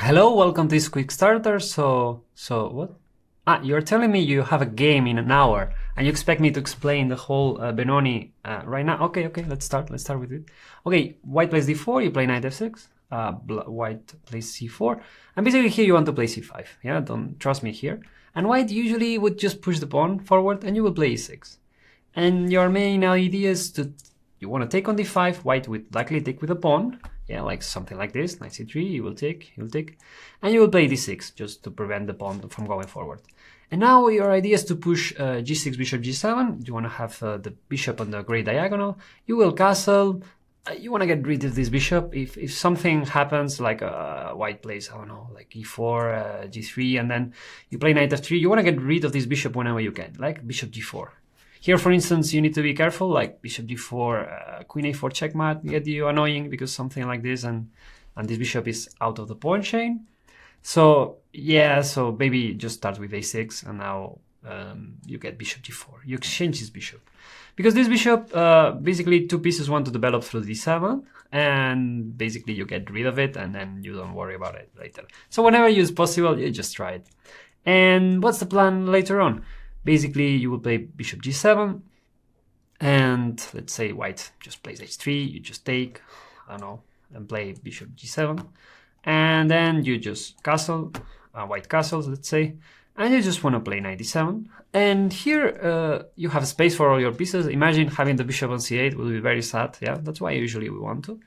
Hello, welcome to this Quickstarter. So what? You're telling me you have a game in an hour and you expect me to explain the whole Benoni right now? Okay, let's start with it. Okay, white plays d4, you play knight f6, white plays c4, and basically here you want to play c5, yeah? Don't trust me here. And white usually would just push the pawn forward and you will play e6. And your main idea is you want to take on d5, white would likely take with a pawn, yeah, like something like this, knight c3, you will take, and you will play d6 just to prevent the pawn from going forward. And now your idea is to push g6, bishop g7, you want to have the bishop on the gray diagonal, you will castle, you want to get rid of this bishop. If something happens, like white plays, I don't know, like e4, g3, and then you play knight f3, you want to get rid of this bishop whenever you can, like bishop g4. Here, for instance, you need to be careful, like bishop d4, queen a4 checkmate, get you annoying because something like this, and this bishop is out of the pawn chain. So yeah, so maybe just start with a6, and now you get bishop d4. You exchange this bishop. Because this bishop, basically two pieces want to develop through d7, and basically you get rid of it, and then you don't worry about it later. So whenever it's possible, you just try it. And what's the plan later on? Basically, you will play bishop g7, and let's say white just plays h3, you just take, I don't know, and play bishop g7, and then you just castle, white castles, let's say, and you just want to play knight d7. And here you have space for all your pieces. Imagine having the bishop on c8 will be very sad, yeah, that's why usually we want to.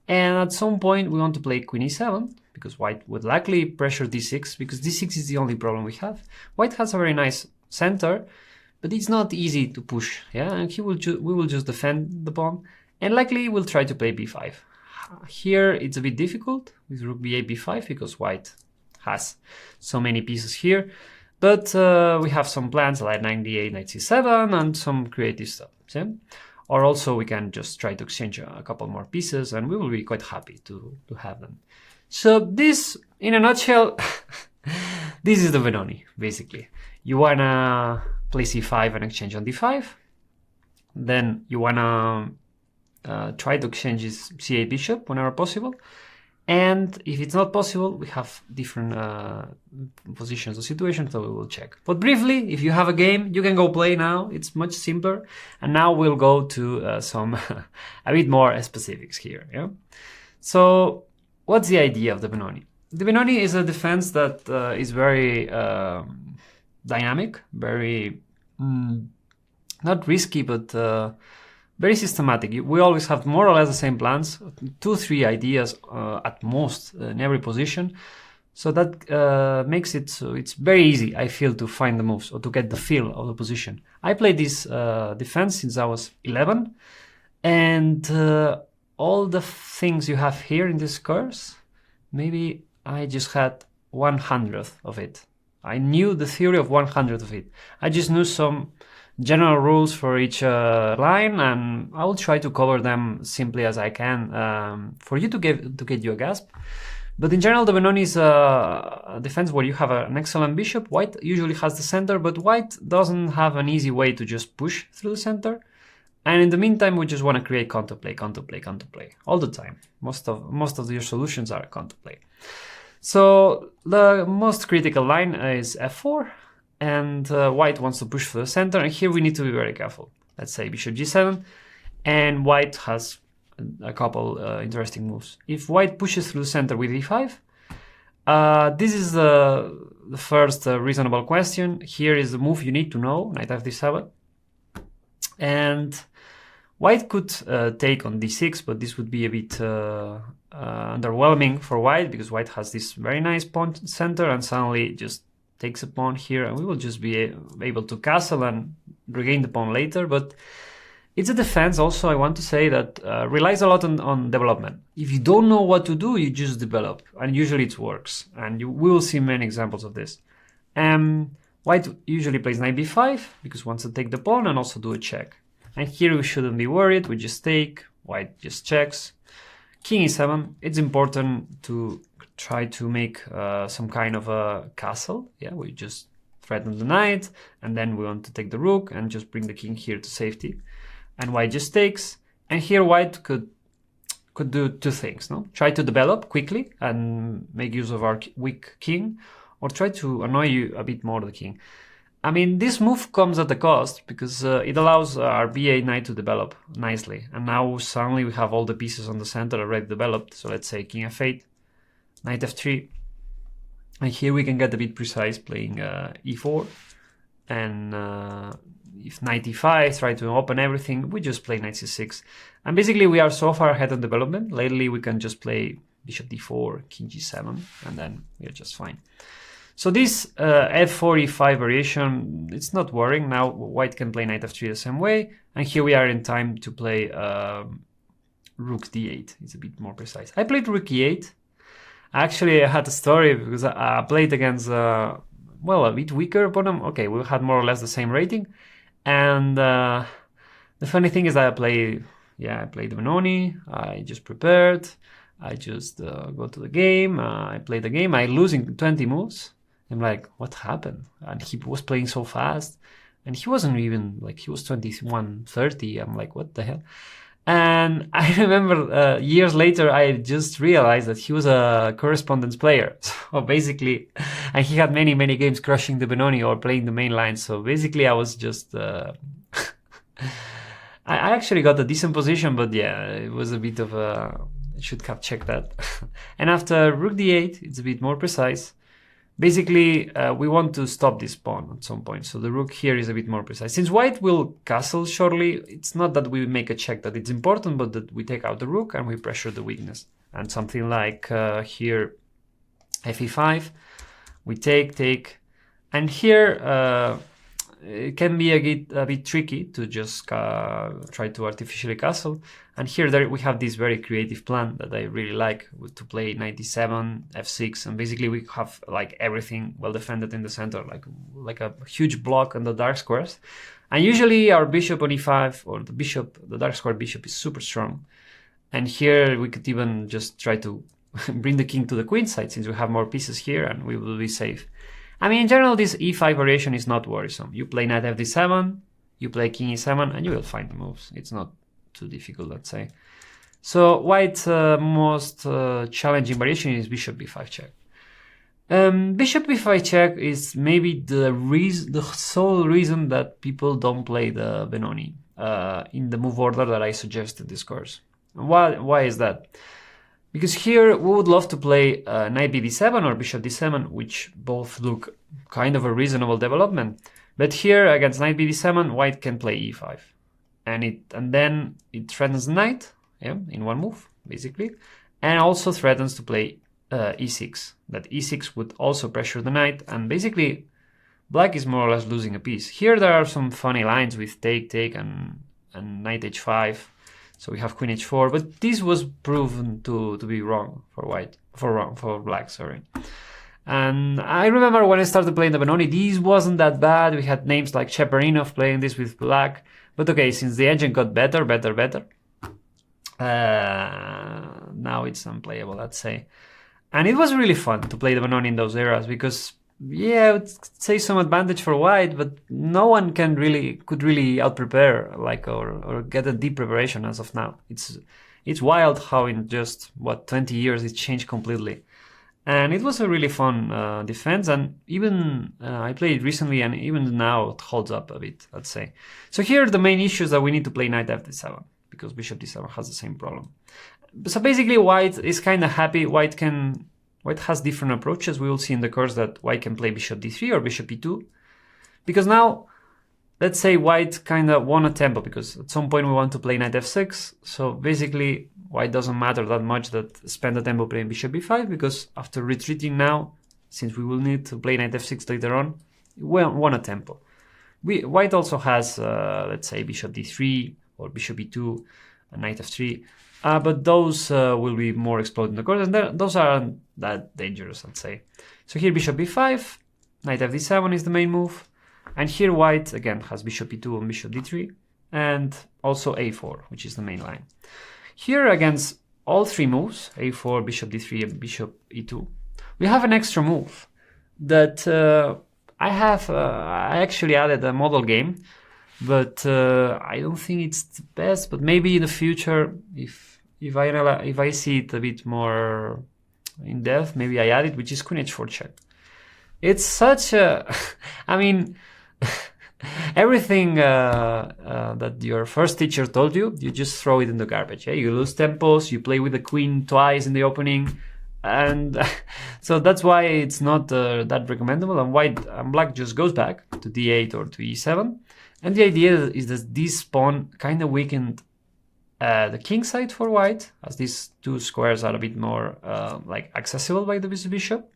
And at some point we want to play queen e7, because white would likely pressure d6, because d6 is the only problem we have. White has a very nice center, but it's not easy to push, yeah, and we will just defend the pawn, and likely we'll try to play b5. Here it's a bit difficult with rook b8, b5, because white has so many pieces here, but we have some plans like knight d8, knight c7, and some creative stuff, yeah? Or also we can just try to exchange a couple more pieces, and we will be quite happy to have them. So this, in a nutshell, this is the Benoni, basically. You wanna play c5 and exchange on d5. Then you wanna try to exchange this c8 bishop whenever possible. And if it's not possible, we have different positions or situations that we will check. But briefly, if you have a game, you can go play now. It's much simpler. And now we'll go to some a bit more specifics here. Yeah. So what's the idea of the Benoni? The Benoni is a defense that is very dynamic, very not risky, but very systematic. We always have more or less the same plans, 2-3 ideas at most in every position. So that makes it so it's very easy, I feel, to find the moves or to get the feel of the position. I played this defense since I was 11, and all the things you have here in this course, maybe I just had 1/100th of it. I knew the theory of 1/100th of it. I just knew some general rules for each line, and I will try to cover them simply as I can for you to get you a grasp. But in general, the Benoni is a defense where you have an excellent bishop. White usually has the center, but white doesn't have an easy way to just push through the center. And in the meantime, we just want to create counterplay all the time. Most of your solutions are counterplay. So the most critical line is f4, and white wants to push through the center, and here we need to be very careful. Let's say bishop g7, and white has a couple interesting moves. If white pushes through the center with e5, this is the first reasonable question. Here is the move you need to know, knight f7, and white could take on d6, but this would be a bit underwhelming for white, because white has this very nice pawn center and suddenly just takes a pawn here, and we will just be able to castle and regain the pawn later. But it's a defense also, I want to say, that relies a lot on development. If you don't know what to do, you just develop, and usually it works, and you will see many examples of this. White usually plays knight b5 because wants to take the pawn and also do a check. And here we shouldn't be worried, we just take, white just checks. King e7, it's important to try to make some kind of a castle. Yeah, we just threaten the knight, and then we want to take the rook and just bring the king here to safety. And white just takes, and here white could could do two things, no? Try to develop quickly and make use of our weak king, or try to annoy you a bit more the king. I mean, this move comes at a cost because it allows our b8 knight to develop nicely. And now suddenly we have all the pieces on the center already developed. So let's say king f8, knight f3. And here we can get a bit precise playing e4. And if knight e5, try to open everything, we just play knight c6. And basically we are so far ahead on development. Lately we can just play bishop d4, king g7, and then we are just fine. So this f4, e5 variation, it's not worrying. Now white can play knight f3 the same way. And here we are in time to play rook d8. It's a bit more precise. I played rook e8. Actually, I had a story because I played against, well, a bit weaker opponent. Okay, we had more or less the same rating. And the funny thing is that I played the Benoni. I just prepared. I just go to the game. I play the game. I lose in 20 moves. I'm like, what happened? And he was playing so fast. And he wasn't even, like, he was 21-30. I'm like, what the hell? And I remember years later, I just realized that he was a correspondence player. So basically, and he had many, many games crushing the Benoni or playing the main line. So basically, I was just... I actually got a decent position, but yeah, it was a bit of a... I should have checked that. And after rook d8, it's a bit more precise. Basically, we want to stop this pawn at some point. So the rook here is a bit more precise. Since white will castle shortly, it's not that we make a check that it's important, but that we take out the rook and we pressure the weakness. And something like here, fe5, we take. And here, it can be a bit tricky to just try to artificially castle. And here we have this very creative plan that I really like, to play knight d7, f6, and basically we have like everything well defended in the center, like a huge block on the dark squares. And usually our bishop on e5 or the dark square bishop is super strong. And here we could even just try to bring the king to the queen side since we have more pieces here and we will be safe. I mean, in general, this e5 variation is not worrisome. You play knight fd7, you play king e7, and you will find the moves. It's not too difficult, let's say. So white's most challenging variation is bishop b5 check. Bishop b5 check is maybe the sole reason that people don't play the Benoni in the move order that I suggest in this course. Why is that? Because here we would love to play knight bd7 or bishop d7, which both look kind of a reasonable development. But here against knight bd7, white can play e5. And then it threatens the knight, yeah, in one move, basically. And also threatens to play e6. That e6 would also pressure the knight. And basically, black is more or less losing a piece. Here there are some funny lines with take, and knight h5. So we have queen h4, but this was proven to be wrong for black, sorry. And I remember when I started playing the Benoni, this wasn't that bad. We had names like Cheparinov playing this with black. But okay, since the engine got better, now it's unplayable, let's say. And it was really fun to play the Benoni in those eras because, yeah, I would say some advantage for white, but no one could really out-prepare, like, or get a deep preparation as of now. It's wild how in just, 20 years it changed completely. And it was a really fun defense, and even I played it recently, and even now it holds up a bit, let's say. So here the main issue is that we need to play knight fd7, because bishop d7 has the same problem. So basically white is kind of happy. White has different approaches. We will see in the course that white can play bishop d3 or bishop e2, because now, let's say white kind of won a tempo, because at some point we want to play knight f6, so basically white doesn't matter that much that spend the tempo playing bishop b5, because after retreating now, since we will need to play knight f6 later on, we won a tempo. White also has, let's say, bishop d3 or bishop e2, knight f3, but those will be more explored in the course, and those aren't that dangerous, let's say. So here bishop b5, knight fd7 is the main move, and here white again has bishop e2 and bishop d3, and also a4, which is the main line. Here against all three moves, a4, bishop d3, and bishop e2, we have an extra move that I actually added a model game, but I don't think it's the best, but maybe in the future, if if I see it a bit more in depth, maybe I add it, which is queen h4 check. It's such a, I mean, everything that your first teacher told you, you just throw it in the garbage. Yeah? You lose tempos, you play with the queen twice in the opening, and so that's why it's not that recommendable. And white and black just goes back to d8 or to e7. And the idea is that this pawn kind of weakened the king side for white, as these two squares are a bit more like accessible by the bishop.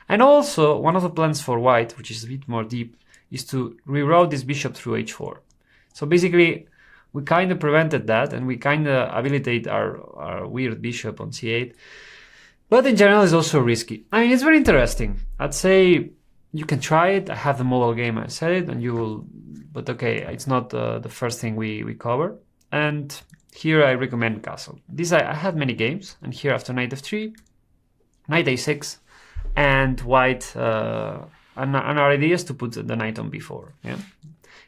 And also, one of the plans for white, which is a bit more deep, is to reroute this bishop through h4. So basically, we kind of prevented that, and we kind of habilitate our weird bishop on c8. But in general, it's also risky. I mean, it's very interesting. I'd say you can try it. I have the mobile game, I said it, and you will... But okay, it's not the first thing we cover. And here I recommend castle. This I had many games, and here after knight f3, knight a6, and white, and our idea is to put the knight on b4. Yeah?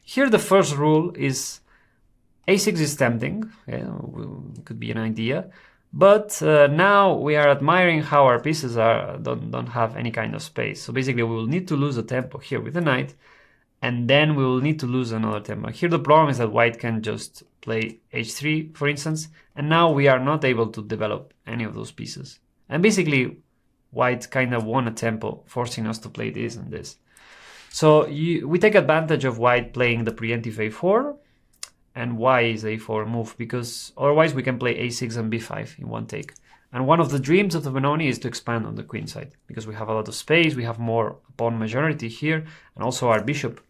Here the first rule is a6 is tempting, yeah, could be an idea, but now we are admiring how our pieces don't have any kind of space. So basically we will need to lose a tempo here with the knight, and then we will need to lose another tempo. Here the problem is that white can just play h3, for instance, and now we are not able to develop any of those pieces. And basically white kind of won a tempo, forcing us to play this and this. So we take advantage of white playing the preemptive a4, and why is a4 move? Because otherwise we can play a6 and b5 in one take. And one of the dreams of the Benoni is to expand on the queen side, because we have a lot of space, we have more pawn majority here, and also our bishop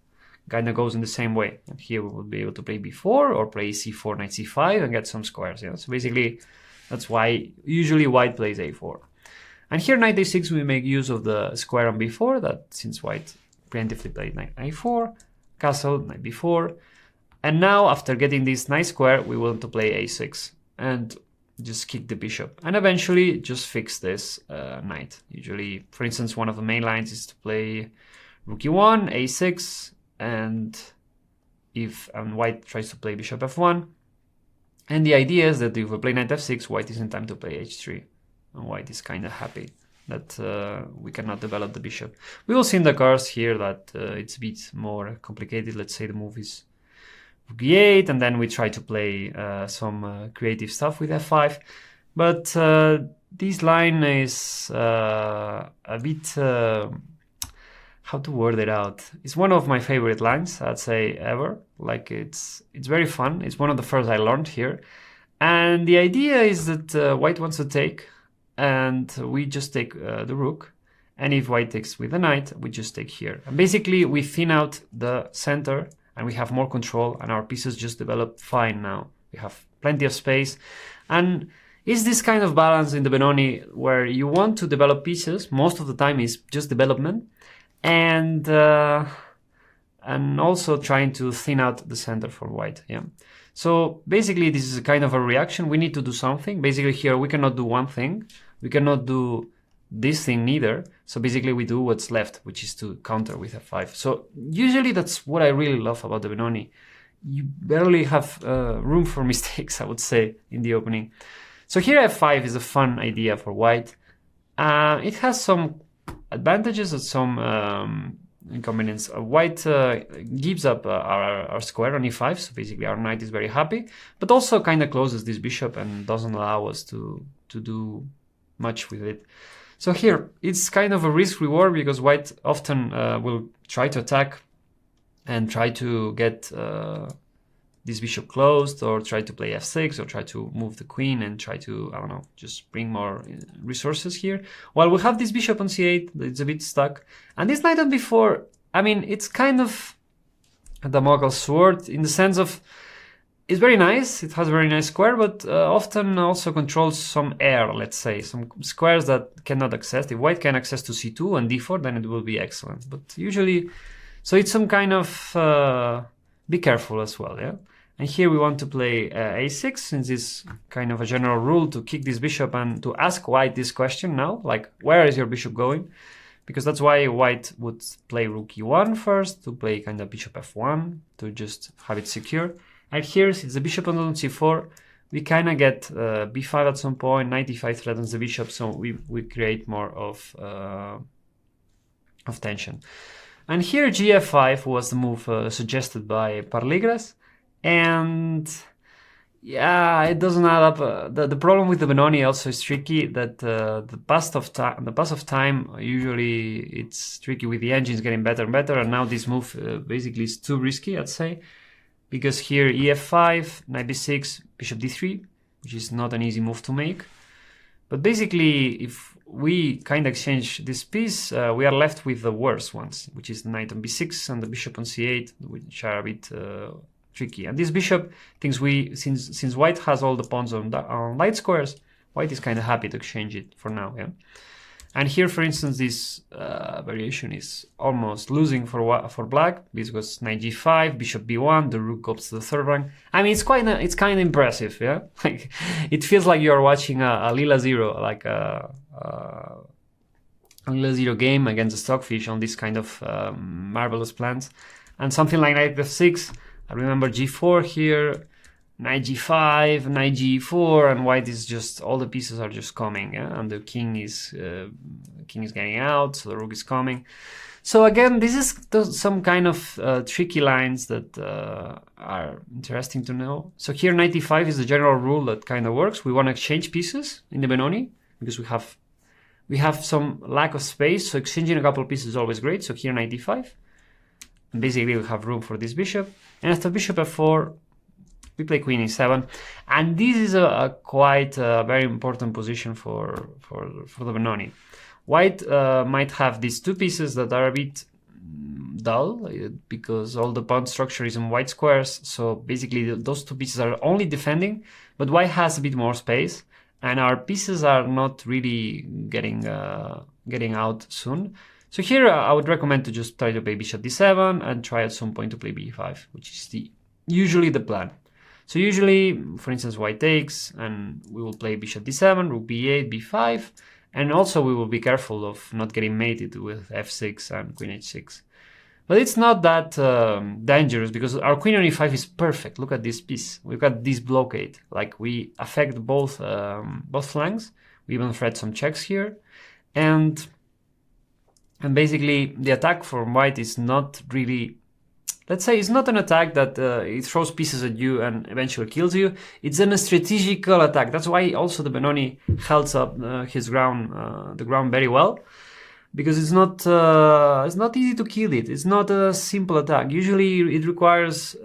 kind of goes in the same way. And here we will be able to play b4 or play c4, knight c5 and get some squares. Yeah? So basically that's why usually white plays a4. And here knight a6 we make use of the square on b4, that since white preemptively played knight a4, castle, knight b4, and now after getting this nice square we want to play a6 and just kick the bishop and eventually just fix this knight. Usually, for instance, one of the main lines is to play rook e1, a6, and if white tries to play bishop f1, and the idea is that if we play knight f6, white is in time to play h3. And white is kind of happy that we cannot develop the bishop. We will see in the cards here that it's a bit more complicated. Let's say the move is rook e8, and then we try to play some creative stuff with f5. But this line is a bit... how to word it out? It's one of my favorite lines, I'd say, ever. Like, it's very fun. It's one of the first I learned here. And the idea is that white wants to take, and we just take the rook, and if white takes with the knight, we just take here. And basically we thin out the center and we have more control, and our pieces just develop fine now. We have plenty of space, and it's this kind of balance in the Benoni where you want to develop pieces, most of the time is just development, and also trying to thin out the center for white. Yeah. So basically this is a kind of a reaction. We need to do something. Basically here we cannot do one thing. We cannot do this thing neither. So basically we do what's left, which is to counter with f5. So usually that's what I really love about the Benoni. You barely have room for mistakes, I would say, in the opening. So here f5 is a fun idea for white. It has some advantages and some inconvenience. White gives up our square on e5, so basically our knight is very happy, but also kind of closes this bishop and doesn't allow us to do much with it. So here it's kind of a risk reward, because white often will try to attack and try to get this bishop closed, or try to play f6, or try to move the queen and try to, I don't know, just bring more resources here. While we have this bishop on c8, it's a bit stuck. And this knight on b4, I mean, it's kind of a Damocles sword in the sense of, it's very nice, it has a very nice square, but often also controls some air, let's say, some squares that cannot access. If white can access to c2 and d4, then it will be excellent. But usually, so it's some kind of, be careful as well, yeah? And here we want to play a6, since it's kind of a general rule to kick this bishop and to ask white this question now, like, where is your bishop going? Because that's why white would play rook e1 first, to play kind of bishop f1, to just have it secure. And here, since the bishop on c4, we kind of get b5 at some point. Knight e5 threatens the bishop, so we create more of tension. And here gf5 was the move suggested by Parligras, and yeah, it doesn't add up. The problem with the Benoni also is tricky, that the pass of time usually it's tricky with the engines getting better and better, and now this move basically is too risky, I'd say, because here ef5, knight b6, bishop d3, which is not an easy move to make. But basically, if we kind of exchange this piece, we are left with the worst ones, which is the knight on b6 and the bishop on c8, which are a bit tricky. And this bishop thinks since white has all the pawns on light squares, white is kind of happy to exchange it for now. Yeah. And here, for instance, this variation is almost losing for black. This was knight g5, bishop b1, the rook goes to the third rank. I mean, it's kind of impressive, yeah. Like, it feels like you're watching a Lila Zero, like a Lila Zero game against the Stockfish on this kind of marvelous plans. And something like knight f6. I remember g4 here, knight g5, knight g4, and white is just, all the pieces are just coming, yeah? And the king is getting out, so the rook is coming. So again, this is some kind of tricky lines that are interesting to know. So here knight e5 is the general rule that kind of works. We want to exchange pieces in the Benoni because we have some lack of space, so exchanging a couple of pieces is always great. So here knight e5. Basically, we have room for this bishop, and after bishop f4, we play queen e7, and this is a quite very important position for the Benoni. White might have these two pieces that are a bit dull because all the pawn structure is in white squares. So basically, those two pieces are only defending, but white has a bit more space, and our pieces are not really getting out soon. So here I would recommend to just try to play bishop d7 and try at some point to play b5, which is usually the plan. So usually, for instance, white takes, and we will play bishop d7, rook b8, b5, and also we will be careful of not getting mated with f6 and queen h6. But it's not that dangerous because our queen on e5 is perfect. Look at this piece. We've got this blockade. Like, we affect both flanks. We even thread some checks here, and basically the attack from white is not really, let's say, it's not an attack that it throws pieces at you and eventually kills you. It's a strategical attack. That's why also the Benoni holds up his ground, the ground very well, because it's not easy to kill it. It's not a simple attack. Usually it requires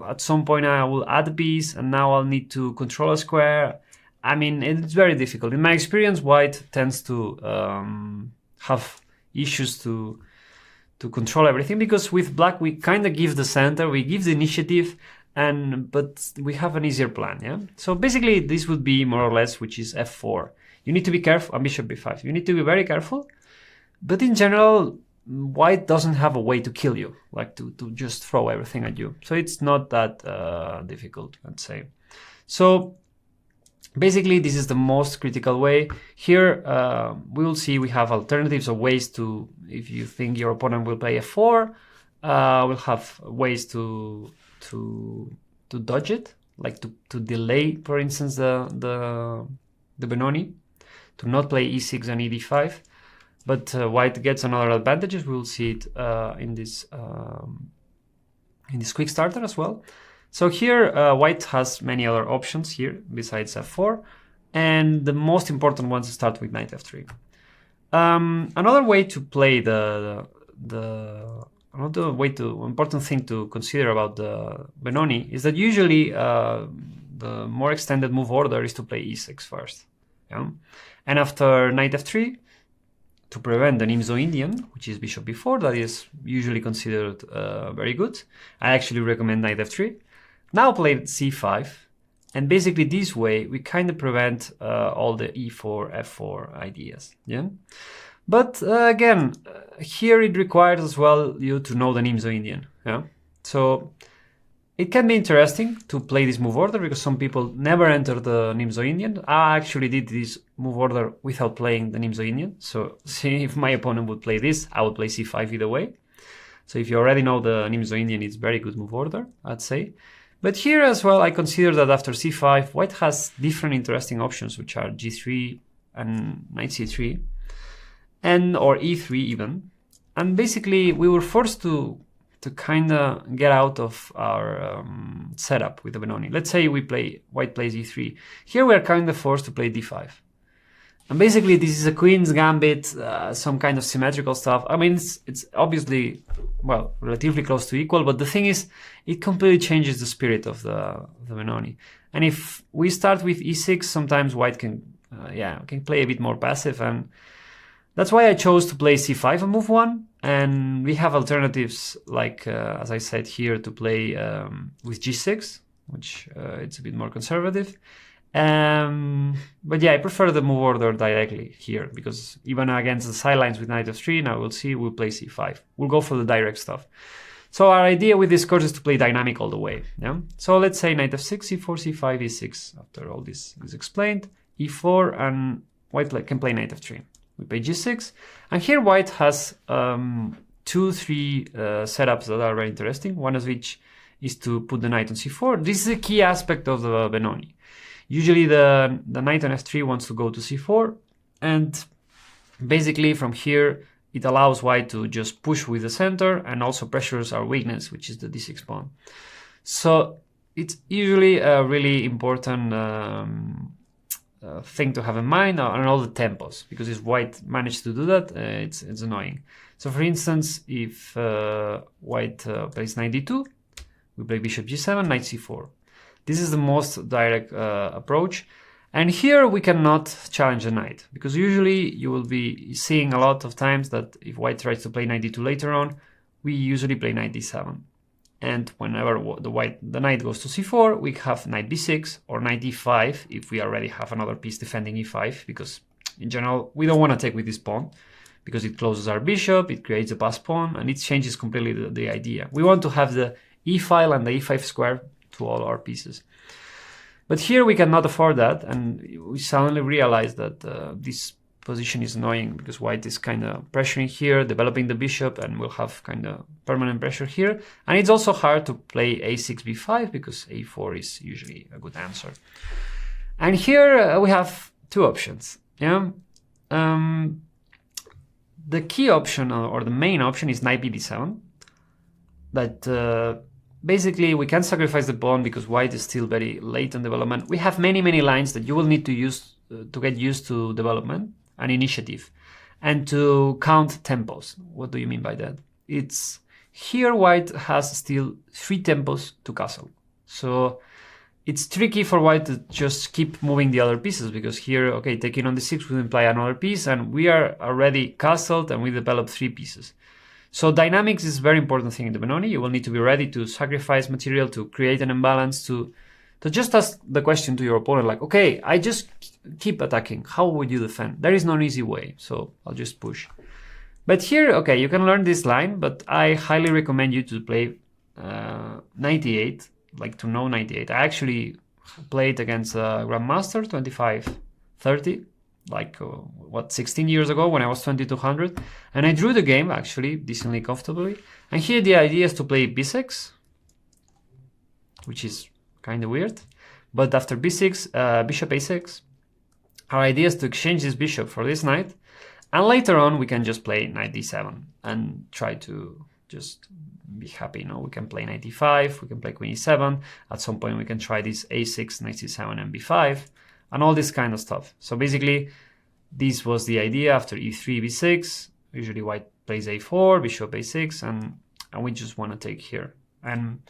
at some point I will add a piece, and now I'll need to control a square. I mean, it's very difficult. In my experience, white tends to have issues to control everything, because with black we kind of give the center, we give the initiative, but we have an easier plan. Yeah. So basically this would be more or less, which is f4. You need to be careful, and bishop b5. You need to be very careful, but in general, white doesn't have a way to kill you, like to just throw everything at you. So it's not that difficult, I'd say. So basically, this is the most critical way. Here, we will see we have alternatives or ways to, if you think your opponent will play f4, we'll have ways to dodge it, like to delay, for instance, the Benoni, to not play e6 and ed5. But white gets another advantages. We will see it in this Quickstarter as well. So here, white has many other options here besides f4, and the most important ones start with knight f3. Another way to play important thing to consider about the Benoni is that usually the more extended move order is to play e6 first, yeah? And after knight f3, to prevent the Nimzo-Indian, which is bishop b4, that is usually considered very good. I actually recommend knight f3. Now play c5, and basically this way we kind of prevent all the e4, f4 ideas. Yeah, but again, here it requires as well you to know the Nimzo-Indian. Yeah, so it can be interesting to play this move order because some people never enter the Nimzo-Indian. I actually did this move order without playing the Nimzo-Indian. So see, if my opponent would play this, I would play c5 either way. So if you already know the Nimzo-Indian, it's very good move order, I'd say. But here as well, I consider that after c5, white has different interesting options, which are g3 and knight c3, and or e3 even. And basically, we were forced to kind of get out of our setup with the Benoni. Let's say white plays e3. Here we are kind of forced to play d5. And basically, this is a queen's gambit, some kind of symmetrical stuff. I mean, it's obviously, well, relatively close to equal, but the thing is, it completely changes the spirit of the Benoni. And if we start with e6, sometimes white can play a bit more passive, and that's why I chose to play c5 and move one. And we have alternatives like, as I said here, to play with g6, which it's a bit more conservative. But yeah, I prefer the move order directly here, because even against the sidelines with knight f3, now we'll see, we'll play c5. We'll go for the direct stuff. So our idea with this course is to play dynamic all the way. Yeah. So let's say knight f6, c4, c5, e6. After all this is explained, e4, and white can play knight f3. We play g6, and here white has 2-3 setups that are very interesting. One of which is to put the knight on c4. This is a key aspect of the Benoni. Usually the knight on f3 wants to go to c4, and basically from here it allows white to just push with the center and also pressures our weakness, which is the d6 pawn. So it's usually a really important thing to have in mind on all the tempos, because if white managed to do that, it's annoying. So for instance, if white plays knight d2, we play bishop g7, knight c4. This is the most direct approach. And here we cannot challenge the knight, because usually you will be seeing a lot of times that if white tries to play knight d2 later on, we usually play knight d7. And whenever the knight goes to c4, we have knight b6 or knight e5 if we already have another piece defending e5, because in general we don't want to take with this pawn, because it closes our bishop, it creates a pass pawn, and it changes completely the idea. We want to have the e file and the e5 square to all our pieces. But here we cannot afford that, and we suddenly realize that this position is annoying, because white is kind of pressuring here, developing the bishop, and we'll have kind of permanent pressure here. And it's also hard to play a6, b5, because a4 is usually a good answer. And here we have two options. Yeah, the key option, or the main option, is knight bd7. That basically we can sacrifice the pawn because white is still very late in development. We have many lines that you will need to use to get used to development and initiative, and to count tempos. What do you mean by that? It's here white has still 3 tempos to castle. So it's tricky for white to just keep moving the other pieces, because here, okay, taking on the 6 will imply another piece, and we are already castled and we developed 3 pieces. So dynamics is a very important thing in the Benoni. You will need to be ready to sacrifice material, to create an imbalance, to just ask the question to your opponent, like, okay, I just keep attacking. How would you defend? There is no easy way, so I'll just push. But here, okay, you can learn this line, but I highly recommend you to play 98, like to know 98. I actually played against a Grandmaster 25-30. Like 16 years ago when I was 2200, and I drew the game actually decently comfortably. And here the idea is to play b6, which is kind of weird, but after b6, bishop a6, our idea is to exchange this bishop for this knight, and later on we can just play knight d7 and try to just be happy. You know, we can play knight e5, we can play queen e7, at some point we can try this a6, knight c7, and b5, and all this kind of stuff. So basically, this was the idea. After e3, b6, usually white plays a4, bishop a6, and we just want to take here. And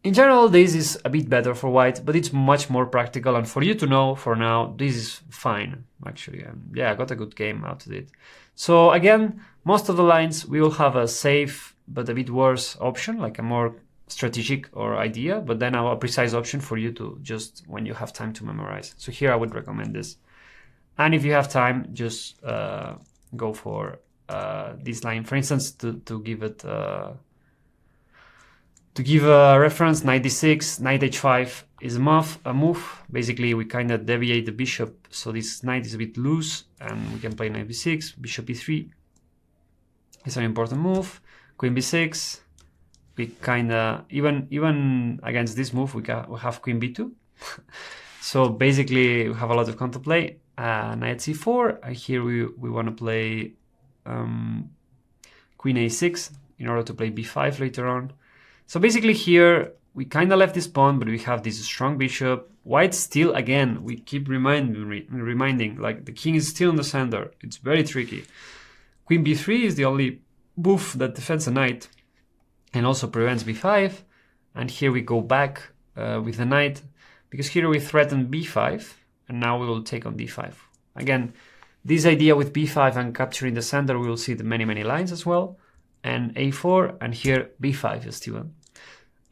in general, this is a bit better for white, but it's much more practical. And for you to know, for now, this is fine, actually. And yeah, I got a good game out of it. So again, most of the lines, we will have a safe but a bit worse option, like a more strategic or idea, but then a precise option for you to just, when you have time to memorize. So here I would recommend this. And if you have time, just go for this line. For instance, to give it to give a reference, knight d6, knight h5 is a move. Basically, we kind of deviate the bishop, so this knight is a bit loose, and we can play knight b6, bishop e3 is an important move, queen b6, we kind of, even against this move, we have queen b2. So basically, we have a lot of counterplay. Knight c4. Here we want to play queen a6 in order to play b5 later on. So basically here, we kind of left this pawn, but we have this strong bishop. White still, again, we keep reminding, like the king is still in the center. It's very tricky. Queen b3 is the only move that defends the knight and also prevents b5. And here we go back with the knight, because here we threaten b5, and now we will take on d5. Again, this idea with b5 and capturing the center, we will see the many lines as well. And a4, and here b5 is still.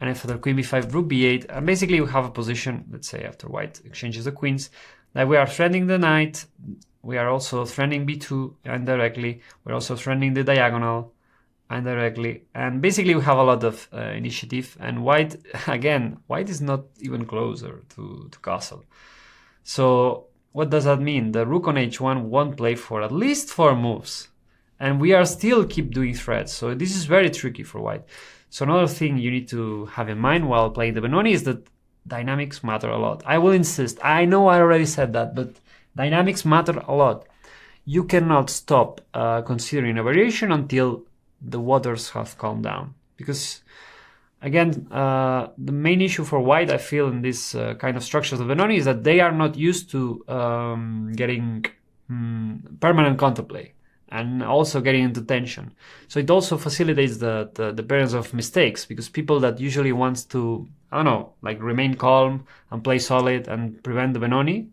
And after queen b5, rook b8, and basically we have a position, let's say after white exchanges the queens, that we are threatening the knight, we are also threatening b2 indirectly, we're also threatening the diagonal indirectly, and basically we have a lot of initiative, and white, again, white is not even closer to castle. So what does that mean? The rook on h1 won't play for at least 4 moves, and we are still keep doing threats, so this is very tricky for white. So another thing you need to have in mind while playing the Benoni is that dynamics matter a lot. I will insist, I know I already said that, but dynamics matter a lot. You cannot stop considering a variation until the waters have calmed down. Because, again, the main issue for white, I feel, in this kind of structures of Benoni is that they are not used to getting permanent counterplay and also getting into tension. So it also facilitates the appearance of mistakes, because people that usually wants to, I don't know, like remain calm and play solid and prevent the Benoni,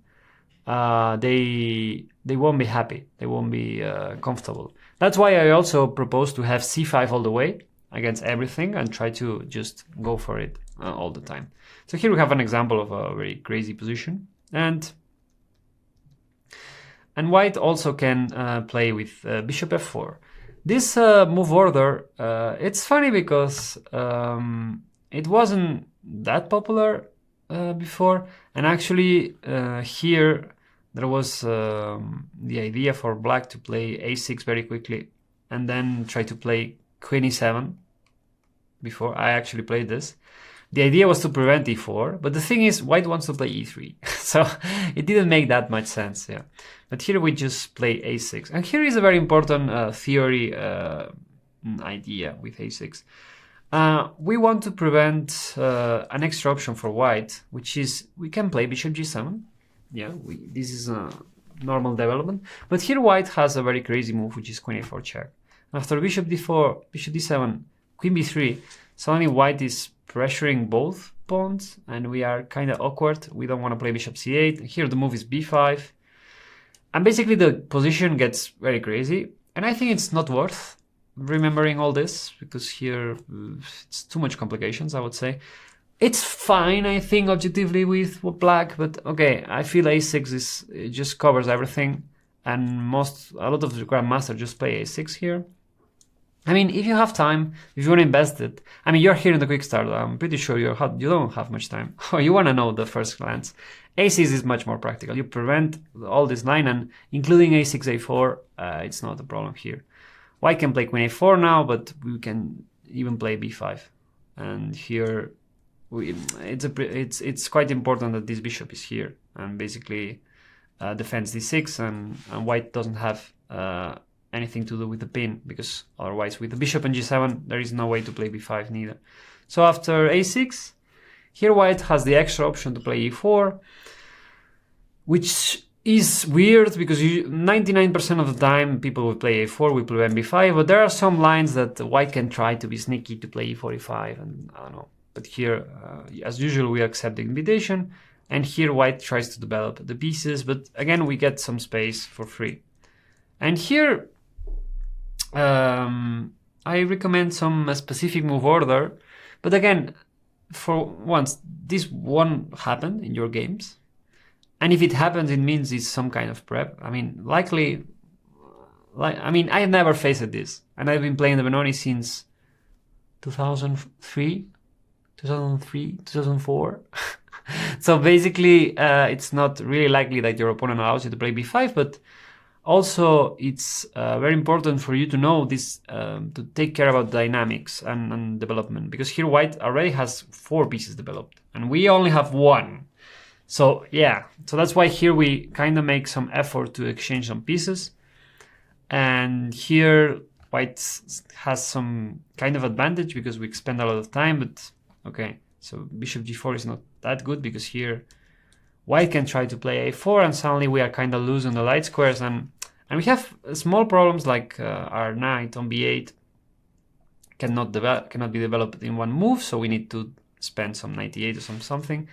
they won't be happy. They won't be comfortable. That's why I also propose to have c5 all the way against everything and try to just go for it all the time. So here we have an example of a very crazy position. And white also can play with bishop f4. This move order, it's funny because it wasn't that popular before. And actually here there was the idea for black to play a6 very quickly and then try to play queen e7 before. I actually played this. The idea was to prevent e4, but the thing is white wants to play e3. So it didn't make that much sense, yeah. But here we just play a6. And here is a very important theory idea with a6. We want to prevent an extra option for white, which is we can play bishop g7. Yeah, this is a normal development. But here white has a very crazy move, which is queen a4 check. After bishop d4, bishop d7, queen b3, suddenly white is pressuring both pawns, and we are kind of awkward. We don't want to play bishop c8. Here the move is b5. And basically the position gets very crazy. And I think it's not worth remembering all this, because here it's too much complications, I would say. It's fine, I think, objectively with black, but okay, I feel a6 it just covers everything, and a lot of the grandmasters just play a6 here. I mean, if you have time, if you want to invest it, I mean, you're here in the Quickstarter, I'm pretty sure you don't have much time, or you want to know the first glance. a6 is much more practical. You prevent all this line, and including a6, a4, it's not a problem here. White can play queen a4 now, but we can even play b5. And here, it's quite important that this bishop is here, and basically defends d6, and white doesn't have anything to do with the pin, because otherwise with the bishop and g7 there is no way to play b5 neither. So after a6, here white has the extra option to play e4, which is weird because 99% of the time people will play a4, we play b5, but there are some lines that white can try to be sneaky to play e4, e5, and I don't know. But here, as usual, we accept the invitation, and here white tries to develop the pieces, but again we get some space for free. And here I recommend some specific move order, but again, for once, this won't happen in your games. And if it happens, it means it's some kind of prep. I mean, likely, I mean, I have never faced this, and I've been playing the Benoni since 2003, 2004. So basically, it's not really likely that your opponent allows you to play b5, but Also, it's very important for you to know this, to take care about dynamics and development, because here white already has 4 pieces developed and we only have 1. So yeah, so that's why here we kind of make some effort to exchange some pieces. And here white has some kind of advantage because we spend a lot of time, but okay, so bishop g4 is not that good because here white can try to play a4 and suddenly we are kind of losing the light squares, and we have small problems like our knight on b8 cannot be developed in one move, so we need to spend some knight e8 or something.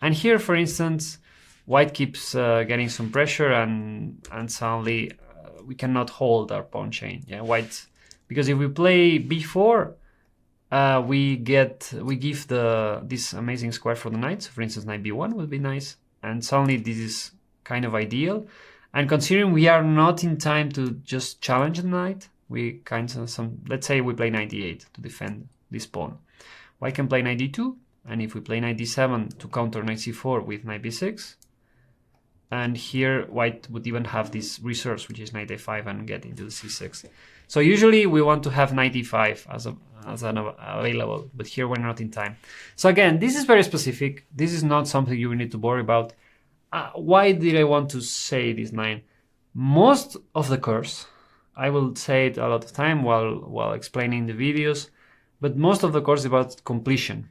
And here, for instance, white keeps getting some pressure and suddenly we cannot hold our pawn chain. Yeah, white, because if we play b4, we give this amazing square for the knight. So for instance, knight b1 would be nice, and suddenly this is kind of ideal. And considering we are not in time to just challenge the knight, we kind of let's say we play knight e8 to defend this pawn. White can play knight d2, and if we play knight d7 to counter knight c4 with knight b6. And here white would even have this resource, which is knight a5, and get into the c6. So usually we want to have knight e5 as an available, but here we're not in time. So again, this is very specific. This is not something you need to worry about. Why did I want to say this 9? Most of the course, I will say it a lot of time while explaining the videos, but most of the course is about completion.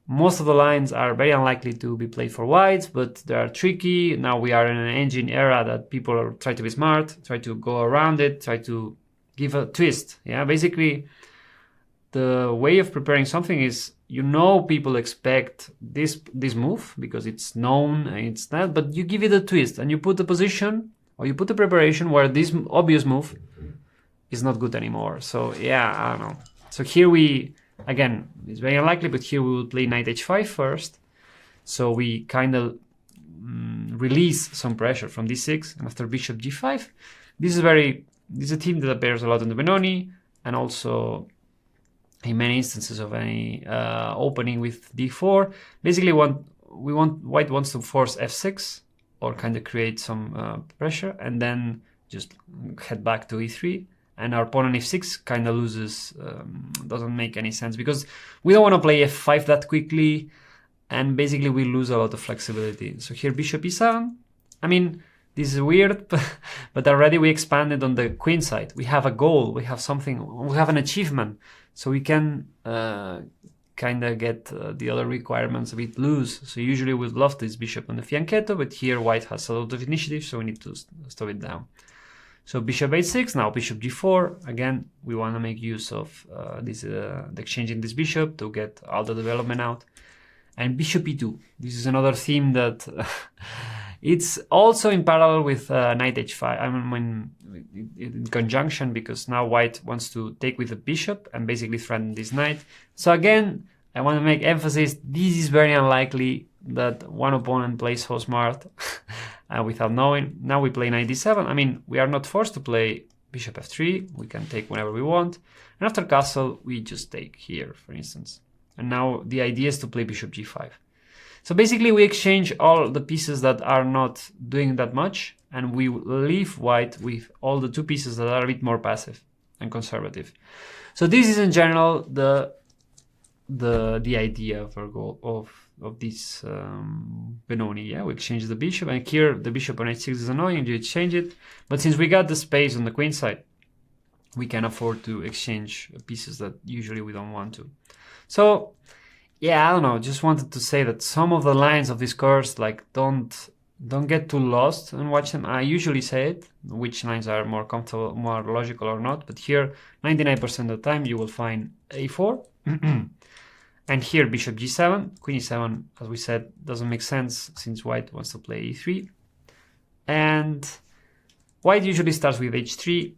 Most of the lines are very unlikely to be played for whites, but they are tricky. Now we are in an engine era that people try to be smart, try to go around it, try to give a twist. Yeah, basically the way of preparing something is, people expect this move because it's known and it's that, but you give it a twist and you put the position or you put the preparation where this obvious move is not good anymore. So yeah, I don't know. So here again, it's very unlikely, but here we will play knight h5 first. So we kind of release some pressure from d6, and after bishop g5. This is a team that appears a lot in the Benoni, and also in many instances of any opening with d4. Basically, white wants to force f6 or kind of create some pressure, and then just head back to e3. And our pawn on f6 kind of loses, doesn't make any sense because we don't want to play f5 that quickly, and basically we lose a lot of flexibility. So here bishop e7, I mean, this is weird, but already we expanded on the queen side. We have a goal, we have something, we have an achievement, so we can kind of get the other requirements a bit loose. So usually we'd love this bishop on the fianchetto, but here white has a lot of initiative, so we need to stop it down. So bishop h6, now bishop g4. Again, we want to make use of the exchanging this bishop to get all the development out. And bishop e2. This is another theme that it's also in parallel with knight h5. I mean, in conjunction, because now white wants to take with the bishop and basically threaten this knight. So again, I want to make emphasis, this is very unlikely that one opponent plays so smart without knowing. Now we play knight d7. I mean, we are not forced to play bishop f3. We can take whenever we want. And after castle, we just take here, for instance. And now the idea is to play bishop g5. So basically we exchange all the pieces that are not doing that much, and we leave white with all the 2 pieces that are a bit more passive and conservative. So this is in general the idea of our goal of this Benoni. Yeah, we exchange the bishop, and here the bishop on h6 is annoying, you exchange it, but since we got the space on the queen side, we can afford to exchange pieces that usually we don't want to. So yeah, I don't know, just wanted to say that some of the lines of this course, like, don't get too lost and watch them. I usually say it, which lines are more comfortable, more logical or not, but here 99% of the time you will find a4. And here bishop g7, queen e7, as we said, doesn't make sense since white wants to play e3. And white usually starts with h3,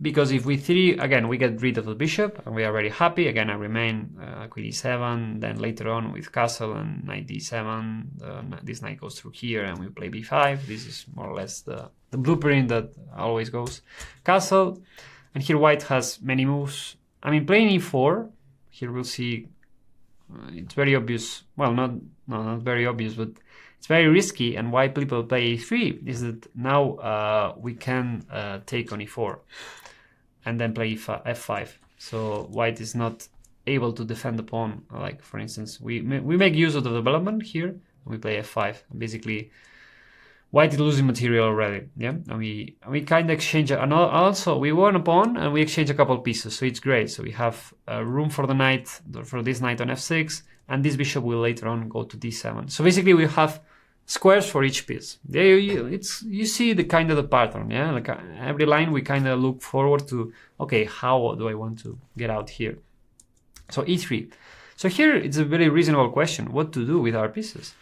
because if we 3, again, we get rid of the bishop and we are very happy. Again, I remain queen e7, then later on with castle and knight d7, this knight goes through here and we play b5. This is more or less the blueprint that always goes. Castle, and here white has many moves. I mean, playing e4, here we'll see, it's very obvious. Well, not very obvious, but it's very risky, and why people play e3 is that now we can take on e4 and then play f5. So white is not able to defend the pawn. Like, for instance, we make use of the development here, and we play f5. Basically, white is losing material already, yeah? And we kind of exchange, and also we won a pawn, and we exchange a couple pieces, so it's great. So we have room for the knight, for this knight on f6, and this bishop will later on go to d7. So basically we have squares for each piece. There you see the kind of the pattern, yeah? Like every line we kind of look forward to, okay, how do I want to get out here? So e3. So here it's a very reasonable question, what to do with our pieces.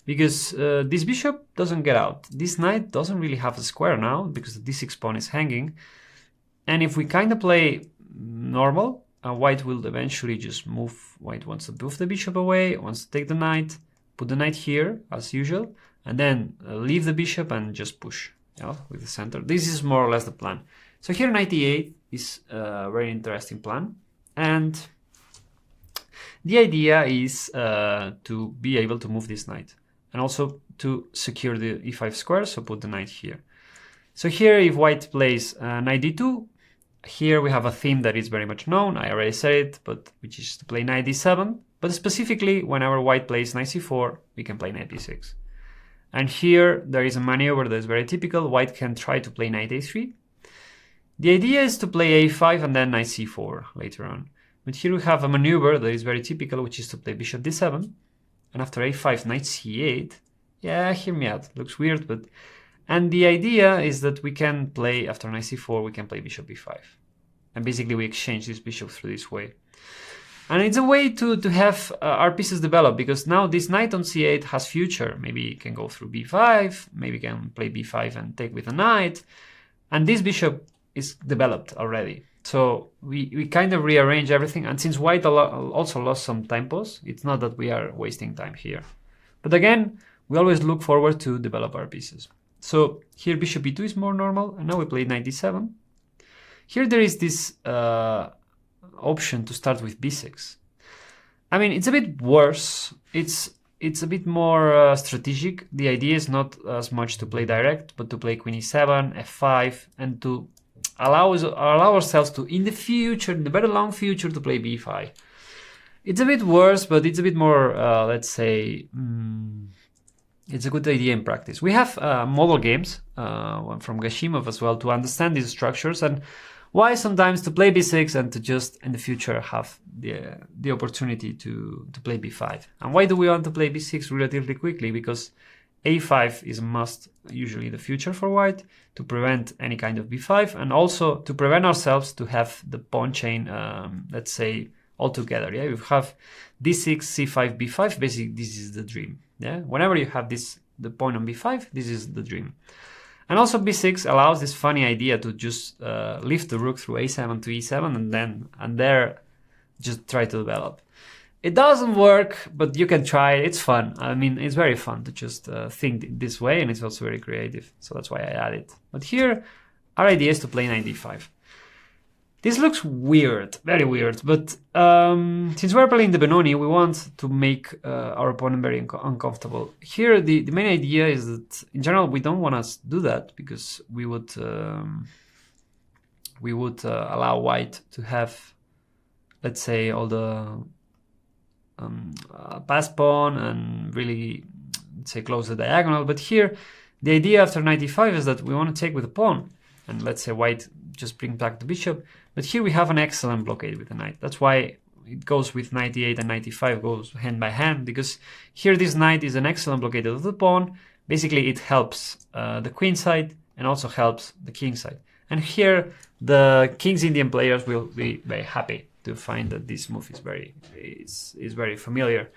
Because this bishop doesn't get out. This knight doesn't really have a square now, because the d6 pawn is hanging. And if we kind of play normal, white will eventually just move. White wants to move the bishop away, wants to take the knight, put the knight here, as usual, and then leave the bishop and just push, you know, with the center. This is more or less the plan. So here knight e8 is a very interesting plan. And the idea is to be able to move this knight, and also to secure the e5 square, so put the knight here. So here, if white plays knight d2, here we have a theme that is very much known, I already said it, but which is to play knight d7, but specifically, whenever white plays knight c4, we can play knight d6. And here, there is a maneuver that is very typical. White can try to play knight a3. The idea is to play a5 and then knight c4 later on. But here we have a maneuver that is very typical, which is to play bishop d7. And after a5, knight c8. Yeah, hear me out. Looks weird, but... And the idea is that we can play, after knight c4, we can play bishop b5. And basically we exchange this bishop through this way. And it's a way to have our pieces develop, because now this knight on c8 has future. Maybe it can go through b5, maybe can play b5 and take with a knight. And this bishop is developed already. So we kind of rearrange everything. And since white also lost some tempos, it's not that we are wasting time here. But again, we always look forward to develop our pieces. So here bishop b2 is more normal, and now we play knight d7. Here there is this option to start with b6. I mean, it's a bit worse. It's a bit more strategic. The idea is not as much to play direct, but to play queen e7, f5, and to allow ourselves to, in the future, in the very long future, to play b5. It's a bit worse, but it's a bit more, let's say, it's a good idea in practice. We have model games from Gashimov as well to understand these structures, and why sometimes to play b6 and to just in the future have the opportunity to play b5. And why do we want to play b6 relatively quickly? Because a5 is a must, usually the future for white, to prevent any kind of b5, and also to prevent ourselves to have the pawn chain, let's say, all together. Yeah, you have d6, c5, b5. Basically, this is the dream. Yeah, whenever you have the pawn on b5, this is the dream. And also b6 allows this funny idea to just lift the rook through a7 to e7, and there just try to develop. It doesn't work, but you can try it. It's fun. I mean, it's very fun to just think this way, and it's also very creative. So that's why I add it. But here, our idea is to play knight d5. This looks weird, very weird, but since we're playing the Benoni, we want to make our opponent very uncomfortable. Here, the main idea is that, in general, we don't want to do that, because we would allow white to have, let's say, all the pass pawn and really, let's say, close the diagonal. But here, the idea after knight e5 is that we want to take with the pawn, and let's say white just bring back the bishop. But here we have an excellent blockade with the knight. That's why it goes with knight e8 and knight e5 goes hand by hand, because here this knight is an excellent blockade of the pawn. Basically, it helps the queen side and also helps the king side. And here, the King's Indian players will be very happy to find that this move is very familiar.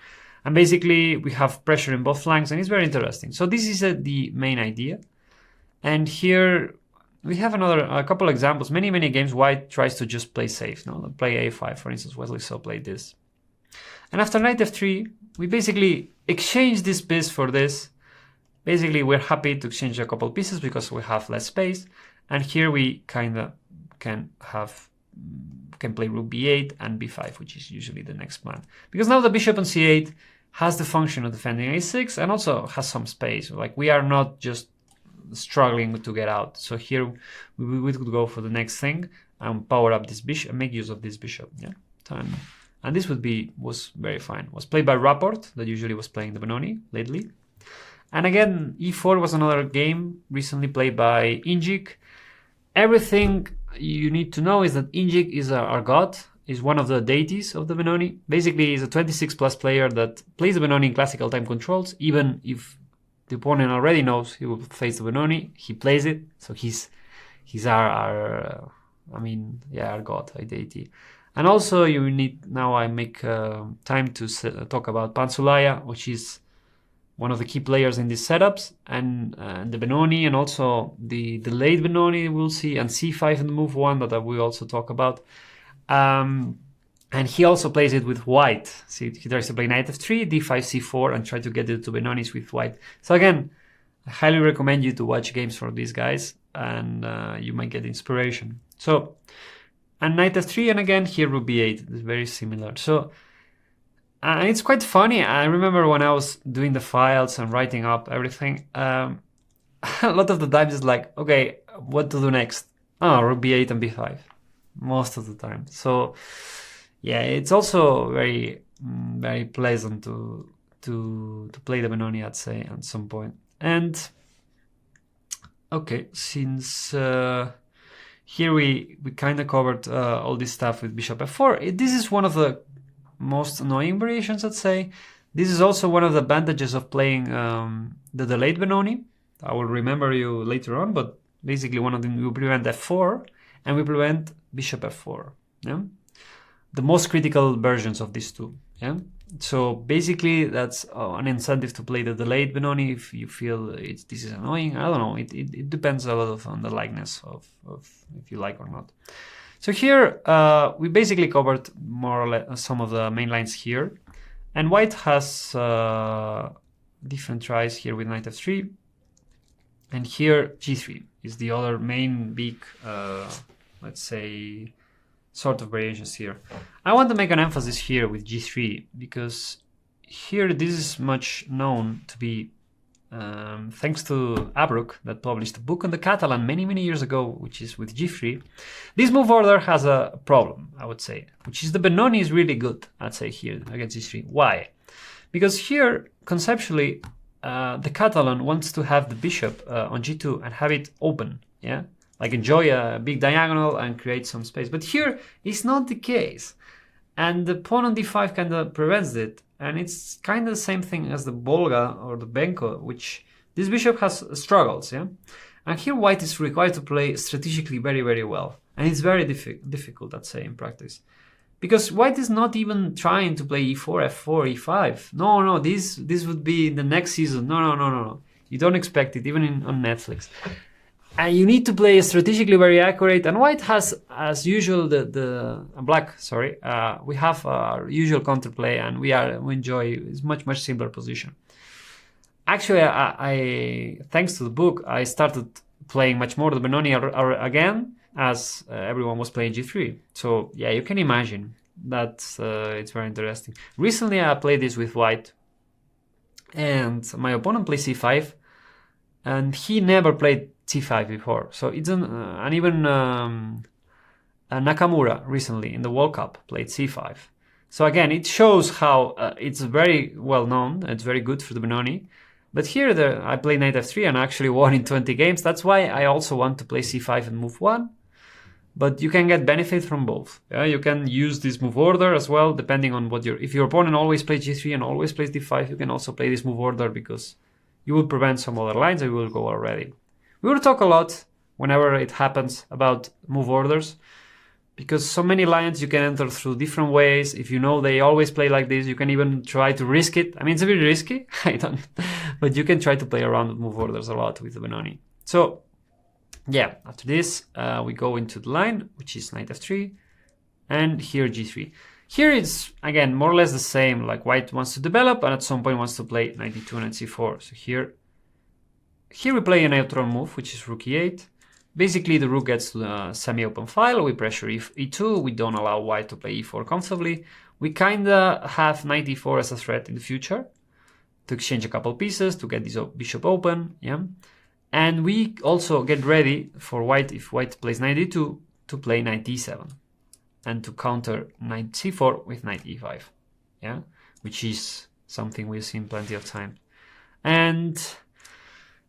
And basically, we have pressure in both flanks, and it's very interesting. So this is the main idea. And here we have a couple examples. Many games, white tries to just play safe. No, play a5, for instance. Wesley So played this. And after knight f3, we basically exchange this piece for this. Basically, we're happy to exchange a couple pieces because we have less space. And here we kind of can play rook b8 and b5, which is usually the next plan. Because now the bishop on c8 has the function of defending a6 and also has some space. Like we are not just struggling to get out. So here we could go for the next thing and power up this bishop and make use of this bishop. Yeah, and this was very fine. Was played by Rapport, that usually was playing the Benoni lately. And again, e4 was another game recently played by Injik. Everything you need to know is that Injik is our god, is one of the deities of the Benoni. Basically, he's a 26 plus player that plays the Benoni in classical time controls. Even if the opponent already knows he will face the Benoni, he plays it. So he's our god, a deity. And also you need, now I make time to talk about Pansulaya, which is one of the key players in these setups, and the Benoni, and also the late Benoni we'll see, and c5 in the move one that we also talk about. And he also plays it with white. See, he tries to play knight f3, d5, c4, and try to get it to Benonis with white. So again, I highly recommend you to watch games from these guys, and you might get inspiration. So, and knight f3, and again here rook b8 is very similar. So, and it's quite funny. I remember when I was doing the files and writing up everything, a lot of the times it's like, okay, what to do next? Oh, rook b8 and b5, most of the time. So, yeah, it's also very, very pleasant to play the Benoni, I'd say, at some point. And okay, since here we kind of covered all this stuff with bishop f4. This is one of the most annoying variations, I'd say. This is also one of the advantages of playing the delayed Benoni. I will remember you later on, but basically one of them, we prevent f4 and we prevent bishop f4. Yeah, the most critical versions of these two. Yeah, so basically that's an incentive to play the delayed Benoni if you feel this is annoying. I don't know. It depends a lot on the likeness of if you like or not. So here we basically covered more or less some of the main lines here, and white has different tries here with knight f3, and here g3 is the other main big, let's say, sort of variations here. I want to make an emphasis here with g3 because here this is much known to be thanks to Abruk that published a book on the Catalan many years ago, which is with g3. This move order has a problem, I would say, which is the Benoni is really good, I'd say, here against g3. Why? Because here, conceptually, the Catalan wants to have the bishop on g2 and have it open, yeah? Like enjoy a big diagonal and create some space. But here, it's not the case. And the pawn on d5 kind of prevents it. And it's kind of the same thing as the Volga or the Benko, which this bishop has struggles, yeah? And here white is required to play strategically very well. And it's very difficult, I'd say, in practice. Because white is not even trying to play e4, f4, e5. No, this would be the next season. No. You don't expect it, even on Netflix. And you need to play strategically very accurate. And white has, as usual, we have our usual counterplay, and we enjoy it's much simpler position. Actually, I thanks to the book, I started playing much more the Benoni again, as everyone was playing g3. So yeah, you can imagine that it's very interesting. Recently, I played this with white, and my opponent played c5, and he never played c5 before. So it's and even Nakamura recently in the World Cup played c5. So again, it shows how it's very well known. It's very good for the Benoni. But here I played knight f3 and actually won in 20 games. That's why I also want to play c5 and move 1. But you can get benefit from both. Yeah? You can use this move order as well, depending on what if your opponent always plays g3 and always plays d5, you can also play this move order because you will prevent some other lines and you will go already. We will talk a lot whenever it happens about move orders, because so many lines you can enter through different ways. If you know they always play like this, you can even try to risk it. I mean, it's a bit risky, but you can try to play around with move orders a lot with the Benoni. So yeah, after this, we go into the line, which is knight f3, and here g3. Here it's, again, more or less the same, like white wants to develop and at some point wants to play knight d2 and c4. So here we play a neutral move, which is rook e8. Basically, the rook gets to the semi-open file. We pressure e2. We don't allow white to play e4 comfortably. we kinda have knight e4 as a threat in the future to exchange a couple pieces to get this bishop open, yeah. And we also get ready for white, if white plays knight e2, to play knight d7 and to counter knight c4 with knight e5, yeah, which is something we've seen plenty of times. And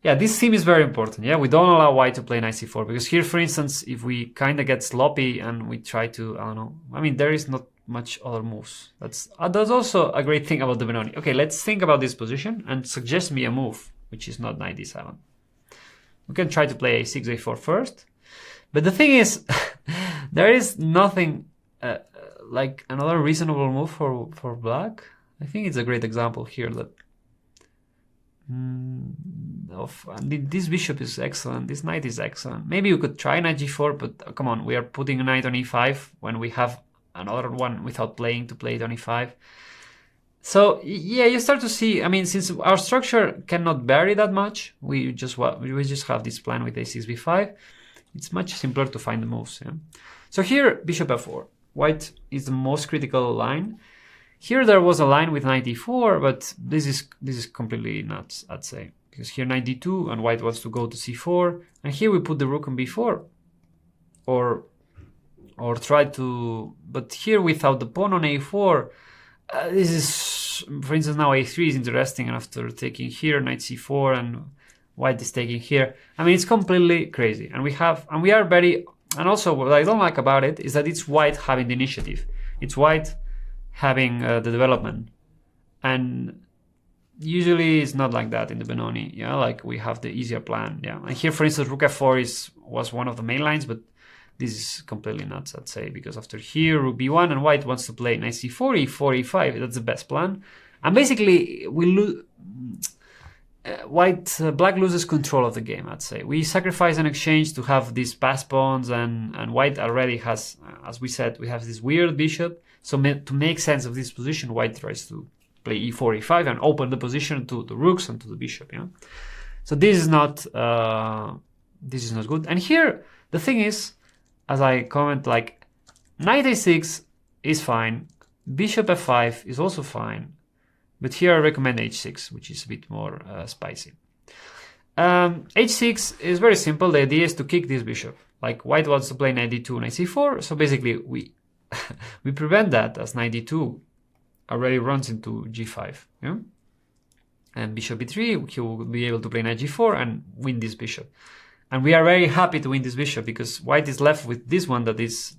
yeah, this theme is very important. Yeah, we don't allow white to play knight c4 because here, for instance, if we kind of get sloppy and we try to, I don't know, I mean, there is not much other moves. That's also a great thing about the Benoni. Okay, let's think about this position and suggest me a move which is not knight d7. We can try to play a6 a4 first, but the thing is, there is nothing like another reasonable move for black. I think it's a great example here that this bishop is excellent, this knight is excellent. Maybe we could try knight g4, but come on, we are putting a knight on e5 when we have another one without playing to play it on e5. So yeah, you start to see, I mean, since our structure cannot vary that much, we just have this plan with a6 b5. It's much simpler to find the moves. Yeah? So here, bishop f4. White is the most critical line. Here there was a line with knight e4, but this is completely nuts, I'd say, because here knight d2 and white wants to go to c4, and here we put the rook on b4, or try to, but here without the pawn on a4, this is, for instance, now a3 is interesting, and after taking here knight c4 and white is taking here, I mean, it's completely crazy, and we are very, and also what I don't like about it is that it's white having the initiative, it's white having the development, and usually it's not like that in the Benoni. Yeah, like we have the easier plan. Yeah, and here, for instance, rook f4 was one of the main lines, but this is completely nuts, I'd say, because after here rook b1 and white wants to play knight c4, e4, e5. That's the best plan, and basically we lose. Black loses control of the game, I'd say. We sacrifice an exchange to have these pass pawns, and white already has, as we said, we have this weird bishop. So to make sense of this position, white tries to play e4, e5 and open the position to the rooks and to the bishop. Yeah. So this is not good. And here the thing is, as I comment, like knight a6 is fine, bishop f5 is also fine, but here I recommend h6, which is a bit more spicy. h6 is very simple. The idea is to kick this bishop. Like white wants to play knight d2, knight c4. So basically we we prevent that, as knight d2 already runs into g5. Yeah? And bishop b3, he will be able to play knight g4 and win this bishop. And we are very happy to win this bishop because white is left with this one that is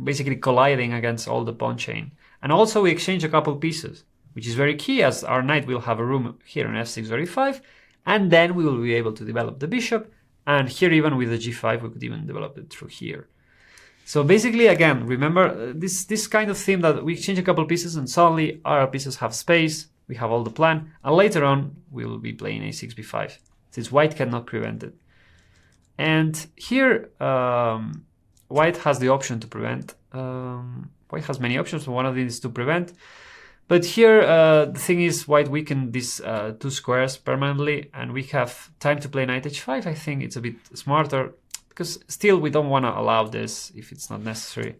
basically colliding against all the pawn chain. And also we exchange a couple pieces, which is very key, as our knight will have a room here on f6 or e5, and then we will be able to develop the bishop, and here even with the g5 we could even develop it through here. So basically, again, remember this kind of theme that we exchange a couple pieces and suddenly our pieces have space, we have all the plan, and later on we will be playing a6 b5, since white cannot prevent it. And here white has the option to prevent. White has many options, one of these is to prevent. But here the thing is, white weakened these two squares permanently, and we have time to play knight h5. I think it's a bit smarter, because still we don't want to allow this if it's not necessary.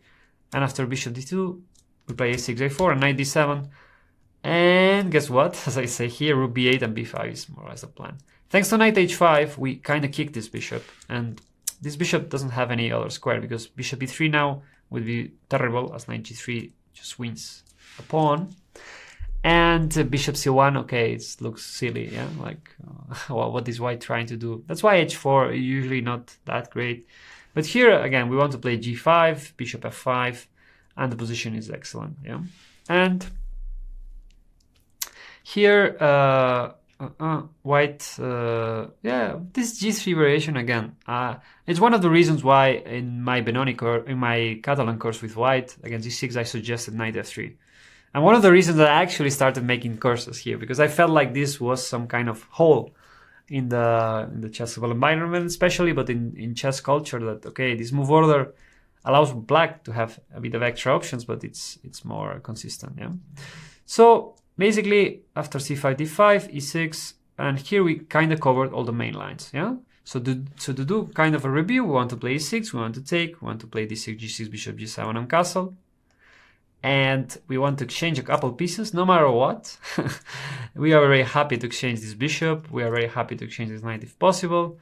And after bishop d2, we play a6 a4 and knight d7. And guess what? As I say here, rook b8 and b5 is more or less the plan. Thanks to knight h5, we kind of kick this bishop, and this bishop doesn't have any other square, because bishop e3 now would be terrible, as knight g3 just wins a pawn. And bishop c1, okay, it looks silly, yeah, like well, what is white trying to do? That's why h4 is usually not that great. But here again, we want to play g5, bishop f5, and the position is excellent, yeah. And here white, yeah, this g3 variation again. It's one of the reasons why in my Benoni course, in my Catalan course with white against g6, I suggested knight f3. And one of the reasons that I actually started making courses here, because I felt like this was some kind of hole in the chessable environment, especially, but in chess culture, that okay, this move order allows black to have a bit of extra options, but it's more consistent. Yeah. So basically, after c5, d5, e6, and here we kind of covered all the main lines. Yeah. So to do kind of a review, we want to play e6, we want to take, we want to play d6, g6, bishop, g7, and castle. and we want to exchange a couple pieces no matter what. We are very happy to exchange this bishop. We are very happy to exchange this knight if possible.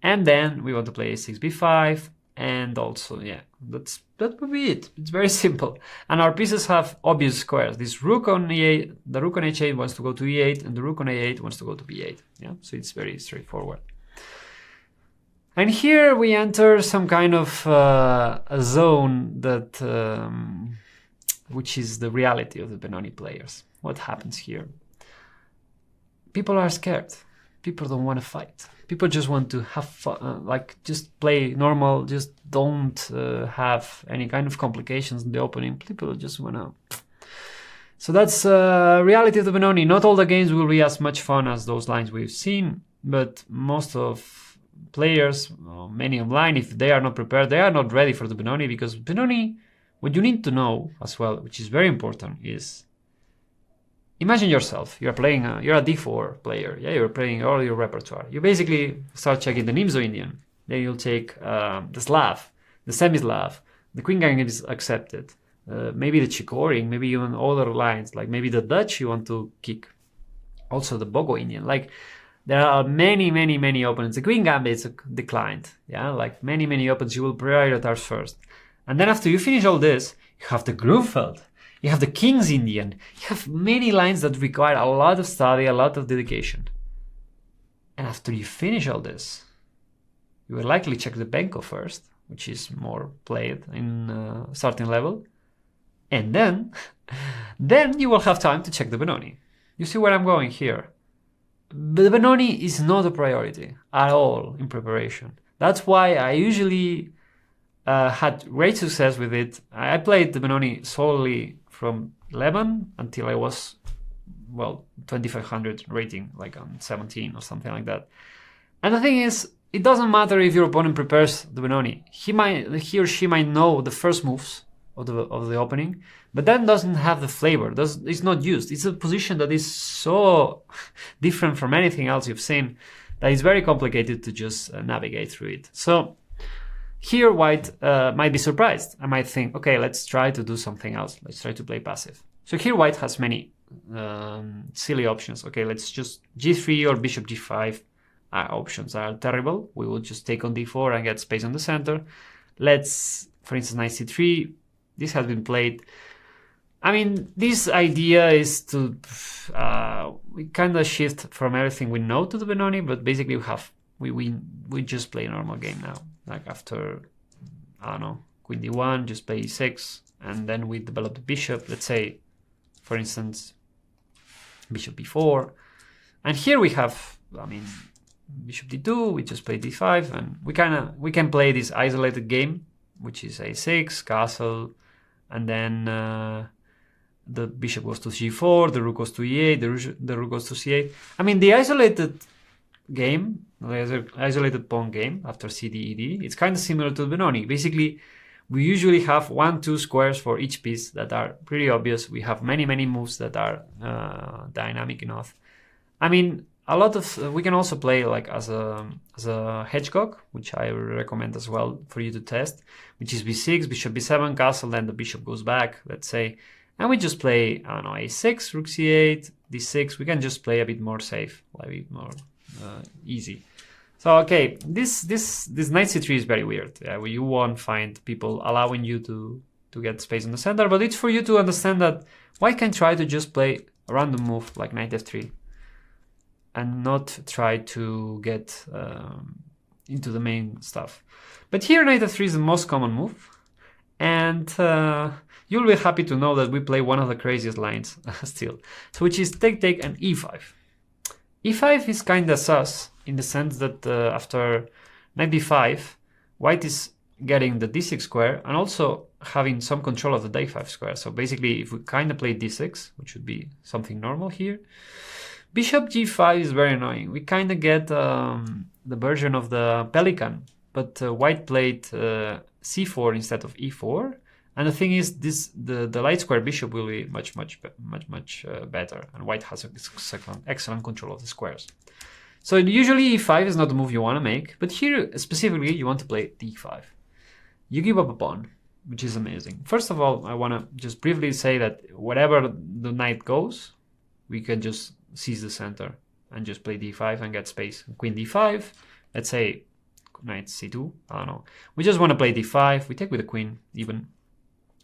And then we want to play a6 b5, and also, yeah, that would be it. It's very simple. And our pieces have obvious squares. This rook on e8, the rook on h8 wants to go to e8, and the rook on a8 wants to go to b8. Yeah, so it's very straightforward. And here we enter some kind of a zone that, which is the reality of the Benoni players. What happens here? People are scared. People don't want to fight. People just want to have fun, like just play normal, just don't have any kind of complications in the opening. People just want to... So that's reality of the Benoni. Not all the games will be as much fun as those lines we've seen, but most of players, many online, if they are not prepared, they are not ready for the Benoni, because Benoni, what you need to know as well, which is very important, is imagine yourself, you're playing, you're a d4 player, yeah, you're playing all your repertoire. You basically start checking the Nimzo-Indian, then you'll take the Slav, the semi-Slav, the Queen Gang is accepted, maybe the Chicoring, maybe even other lines, like maybe the Dutch you want to kick, also the Bogo Indian, like there are many opponents. The Queen Gambit is declined, yeah, like many opponents you will prioritize first. And then after you finish all this, you have the Grunfeld, you have the King's Indian, you have many lines that require a lot of study, a lot of dedication. And after you finish all this, you will likely check the Benko first, which is more played in starting level. And then you will have time to check the Benoni. You see where I'm going here? But the Benoni is not a priority at all in preparation. That's why I usually had great success with it. I played the Benoni solely from 11 until I was, well, 2500 rating, like on 17 or something like that. And the thing is, it doesn't matter if your opponent prepares the Benoni. He or she might know the first moves of the opening, but that doesn't have the flavor. It's not used. It's a position that is so different from anything else you've seen that it's very complicated to just navigate through it. So here White might be surprised. I might think, okay, let's try to do something else. Let's try to play passive. So here White has many silly options. Okay, let's just g3 or bishop g5. Options are terrible. We will just take on d4 and get space on the center. Let's, for instance, knight c3. This has been played. I mean, this idea is to we kind of shift from everything we know to the Benoni, but basically we just play a normal game now. Like after, I don't know, queen d1, just play e6, and then we develop the bishop. Let's say, for instance, bishop b4, and here we have, I mean, bishop d2. We just play d5, and we can play this isolated game, which is a6, castle, and then the bishop goes to g4, the rook goes to e8, the rook goes to c8. I mean, the isolated game, the isolated pawn game after cd, ed, it's kind of similar to the Benoni. Basically, we usually have 1-2 squares for each piece that are pretty obvious. We have many moves that are dynamic enough. I mean, a lot of we can also play like as a hedgehog, which I recommend as well for you to test, which is b6, bishop b7, castle, then the bishop goes back, let's say, and we just play, I don't know, a6, rook c8, d6. We can just play a bit more safe, a bit more easy. So okay, this knight c3 is very weird. Yeah, you won't find people allowing you to get space in the center, but it's for you to understand that White can try to just play a random move like knight f3 and not try to get into the main stuff. But here knight f3 is the most common move, and you'll be happy to know that we play one of the craziest lines still, so which is take and e5. e5 is kind of sus in the sense that after knight d5, White is getting the d6 square and also having some control of the d5 square. So basically, if we kind of play d6, which would be something normal here, bishop g5 is very annoying. We kind of get the version of the pelican, but White played c4 instead of e4. And the thing is, the light square bishop will be much better, and White has excellent control of the squares. So usually e5 is not the move you want to make, but here specifically you want to play d5. You give up a pawn. which is amazing. First of all, I want to just briefly say that wherever the knight goes, we can just seize the center and just play d5 and get space. Queen d5, let's say knight c2, I don't know. We just want to play d5, we take with the queen even.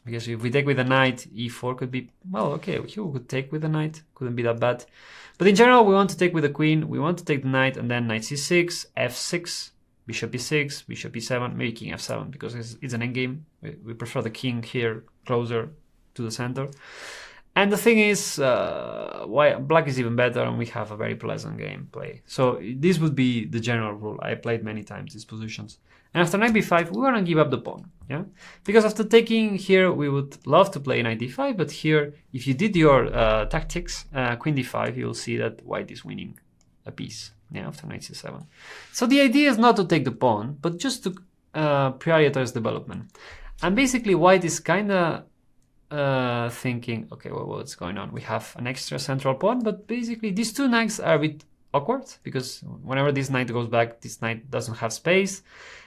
Because if we take with the knight, e4 could be, well, okay, here we could take with the knight, couldn't be that bad. But in general, we want to take with the queen, we want to take the knight, and then knight c6, f6, bishop e6, bishop e7, maybe king f7, because it's an endgame. We prefer the king here closer to the center. And the thing is, why black is even better, and we have a very pleasant gameplay. So this would be the general rule. I played many times these positions. And after knight b5, we want to give up the pawn, yeah? Because after taking here, we would love to play knight d5, but here, if you did your tactics, queen d5, you'll see that white is winning a piece, yeah, after knight c7. So the idea is not to take the pawn, but just to prioritize development. And basically, white is kind of thinking, okay, well, what's going on? We have an extra central pawn, but basically these two knights are a bit awkward because whenever this knight goes back, this knight doesn't have space.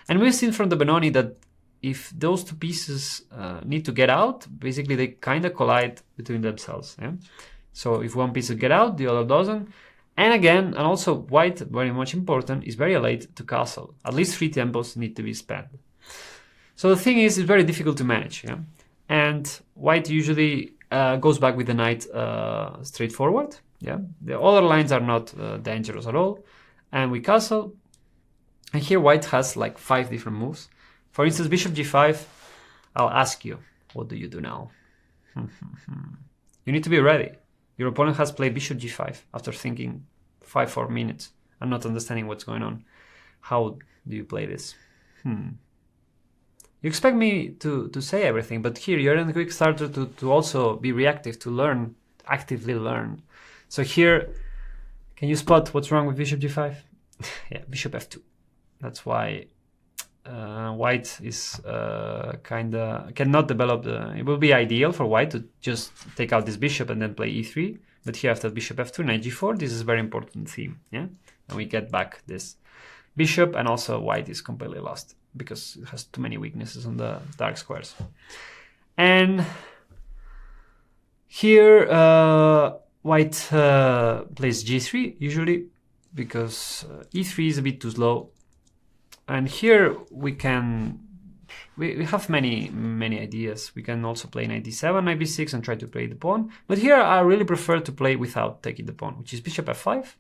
And we've seen from the Benoni that if those two pieces need to get out, basically they kind of collide between themselves. Yeah? So if one piece will get out, the other doesn't. And again, and also white, very much important, is very late to castle. At least 3 tempos need to be spent. So the thing is, it's very difficult to manage. Yeah? And white usually goes back with the knight straightforward. Yeah, the other lines are not dangerous at all. And we castle. And here white has like 5 different moves. For instance, bishop g5, I'll ask you, what do you do now? You need to be ready. Your opponent has played bishop g5 after thinking 5-4 minutes and not understanding what's going on. How do you play this? You expect me to say everything, but here you're in the Quickstarter to also be reactive, to learn, actively learn. So here, can you spot what's wrong with bishop g5? Yeah, bishop f2. That's why white is cannot develop it will be ideal for white to just take out this bishop and then play e3. But here after bishop f2, knight g4, this is a very important theme. Yeah, and we get back this bishop, and also white is completely lost because it has too many weaknesses on the dark squares. And here white plays g3 usually because e3 is a bit too slow. And here we have many ideas. We can also play knight d7, knight b6 and try to play the pawn. But here I really prefer to play without taking the pawn, which is bishop f5.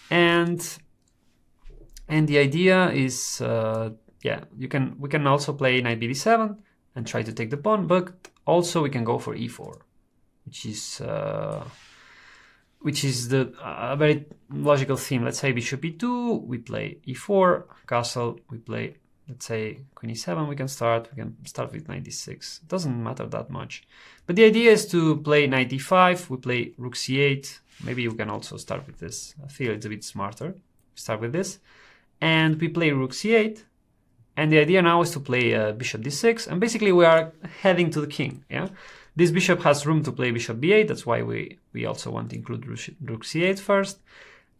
And the idea is, yeah, we can also play knight bd7 and try to take the pawn, but also we can go for e4, which is a very logical theme. Let's say bishop e2, we play e4, castle, we play, let's say, queen e7, we can start with knight d6. It doesn't matter that much. But the idea is to play knight d5, we play rook c8, maybe we can also start with this. I feel it's a bit smarter. We start with this, and we play rook c8, and the idea now is to play bishop d6, and basically we are heading to the king, yeah? This bishop has room to play bishop b8, that's why we also want to include rook c8 first.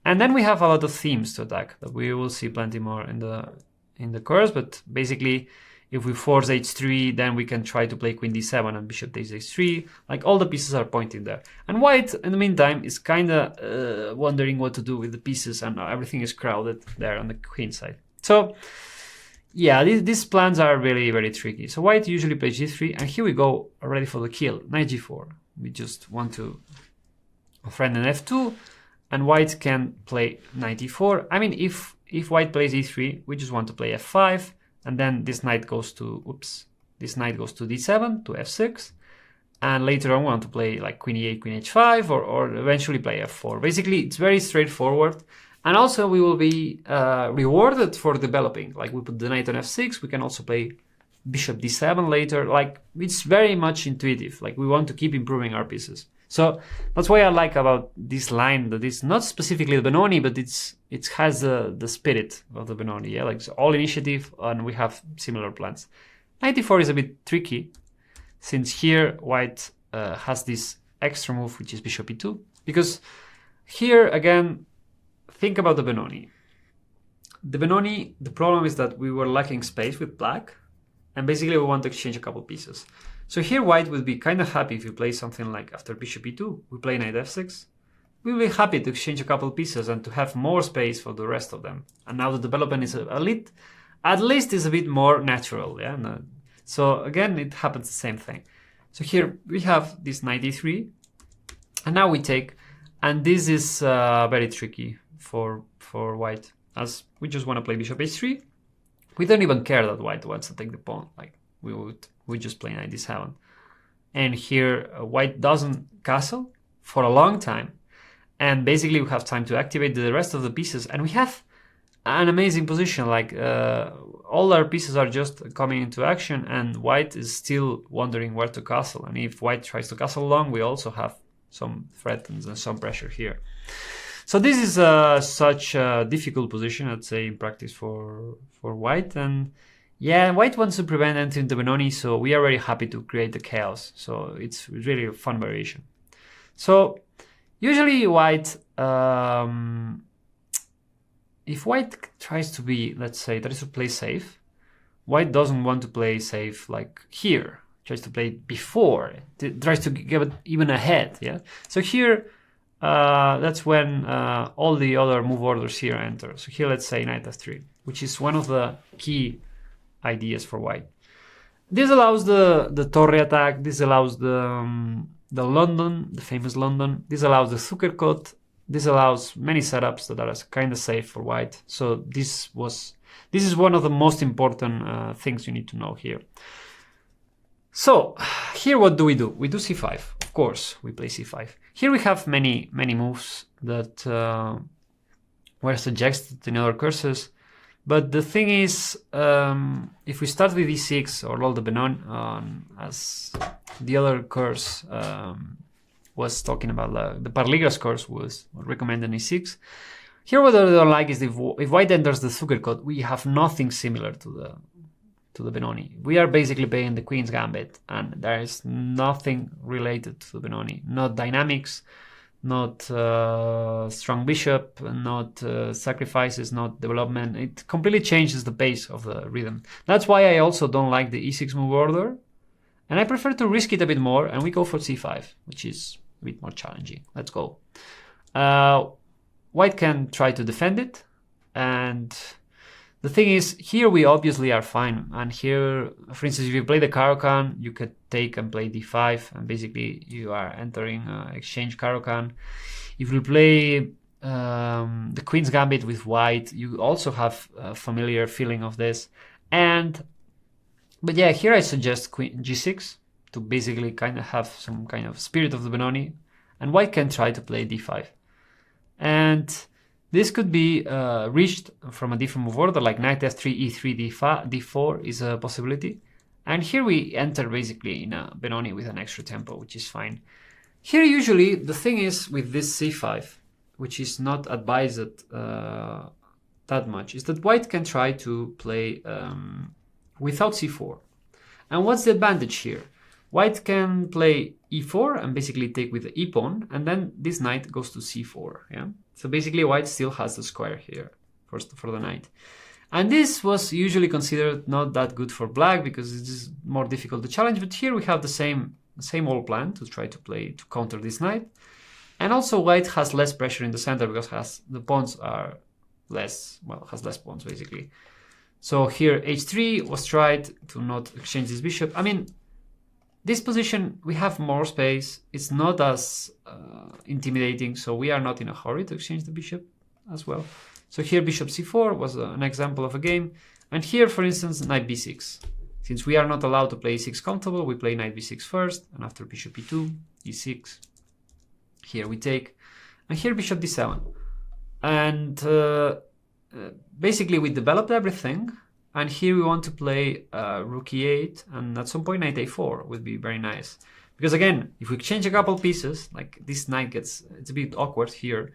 And then we have a lot of themes to attack that we will see plenty more in the course, but basically if we force h3, then we can try to play queen d7 and bishop takes h3, like all the pieces are pointing there. And white, in the meantime, is kind of wondering what to do with the pieces, and everything is crowded there on the queen side. So yeah, these plans are really, very tricky. So white usually plays g3, and here we go already for the kill, knight g4. We just want to threaten f2, and white can play knight e4. I mean, if white plays e3, we just want to play f5, and then this knight goes to, this knight goes to d7, to f6, and later on we want to play like queen e8, queen h5, or eventually play f4. Basically, it's very straightforward. And also we will be rewarded for developing. Like we put the knight on f6, we can also play bishop d7 later. Like it's very much intuitive. Like we want to keep improving our pieces. So that's why I like about this line that it's not specifically the Benoni, but it has the spirit of the Benoni. Yeah, like it's all initiative, and we have similar plans. Knight e4 is a bit tricky, since here white has this extra move, which is bishop e2, because here again. Think about the Benoni. The Benoni, the problem is that we were lacking space with black, and basically we want to exchange a couple pieces. So here white will be kind of happy if you play something like after bishop e2, we play knight f6. We'll be happy to exchange a couple pieces and to have more space for the rest of them. And now the development is at least is a bit more natural, yeah. So again, it happens the same thing. So here we have this knight e3, and now we take, and this is very tricky for white, as we just want to play bishop h3. We don't even care that white wants to take the pawn, like we just play knight d7. And here white doesn't castle for a long time. And basically we have time to activate the rest of the pieces, and we have an amazing position, like all our pieces are just coming into action, and white is still wondering where to castle. And if white tries to castle long, we also have some threat and some pressure here. So this is such a difficult position, I'd say, in practice for white. And yeah, white wants to prevent entering the Benoni, so we are very happy to create the chaos. So it's really a fun variation. So usually white, if white tries to be, let's say, tries to play safe, white doesn't want to play safe like here. Tries to play before, tries to give it even ahead, yeah? So here, that's when all the other move orders here enter. So here, let's say knight f3, which is one of the key ideas for white. This allows the torre attack, this allows the London, the famous London, this allows the Zuckerkot, this allows many setups that are kind of safe for white. So this is one of the most important things you need to know here. So here what do? We do c5, of course, we play c5. Here we have many moves that were suggested in other courses, but the thing is, if we start with e6 or all the Benoni, as the other course was talking about, the Parligras course was recommending e6. Here what I don't like is if white enters the Zuckerkot, we have nothing similar to the Benoni. We are basically playing the Queen's Gambit, and there is nothing related to the Benoni. Not dynamics, not strong bishop, not sacrifices, not development. It completely changes the pace of the rhythm. That's why I also don't like the e6 move order, and I prefer to risk it a bit more, and we go for c5, which is a bit more challenging. Let's go. White can try to defend it, and the thing is, here we obviously are fine. And here, for instance, if you play the Caro-Kann, you could take and play d5, and basically you are entering exchange Caro-Kann. If you play the Queen's Gambit with white, you also have a familiar feeling of this. But yeah, here I suggest Queen g6 to basically kind of have some kind of spirit of the Benoni, and white can try to play d5. And this could be reached from a different move order, like knight f3, e3, d4 is a possibility. And here we enter basically in a Benoni with an extra tempo, which is fine. Here usually the thing is with this c5, which is not advised that much, is that white can try to play without c4. And what's the advantage here? White can play e4 and basically take with the e-pawn, and then this knight goes to c4, yeah? So basically white still has the square here for the knight. And this was usually considered not that good for black because it is more difficult to challenge, but here we have the same old plan to try to play to counter this knight. And also white has less pressure in the center because the pawns are less, well, has less pawns basically. So here h3 was tried to not exchange this bishop. I mean, this position, we have more space. It's not as intimidating, so we are not in a hurry to exchange the bishop as well. So here bishop c4 was an example of a game. And here, for instance, knight b6. Since we are not allowed to play e6 comfortable, we play knight b6 first, and after bishop e2, e6. Here we take, and here bishop d7. And basically we developed everything. And here we want to play rook e8, and at some point knight a4 would be very nice. Because again, if we exchange a couple pieces, like this knight it's a bit awkward here,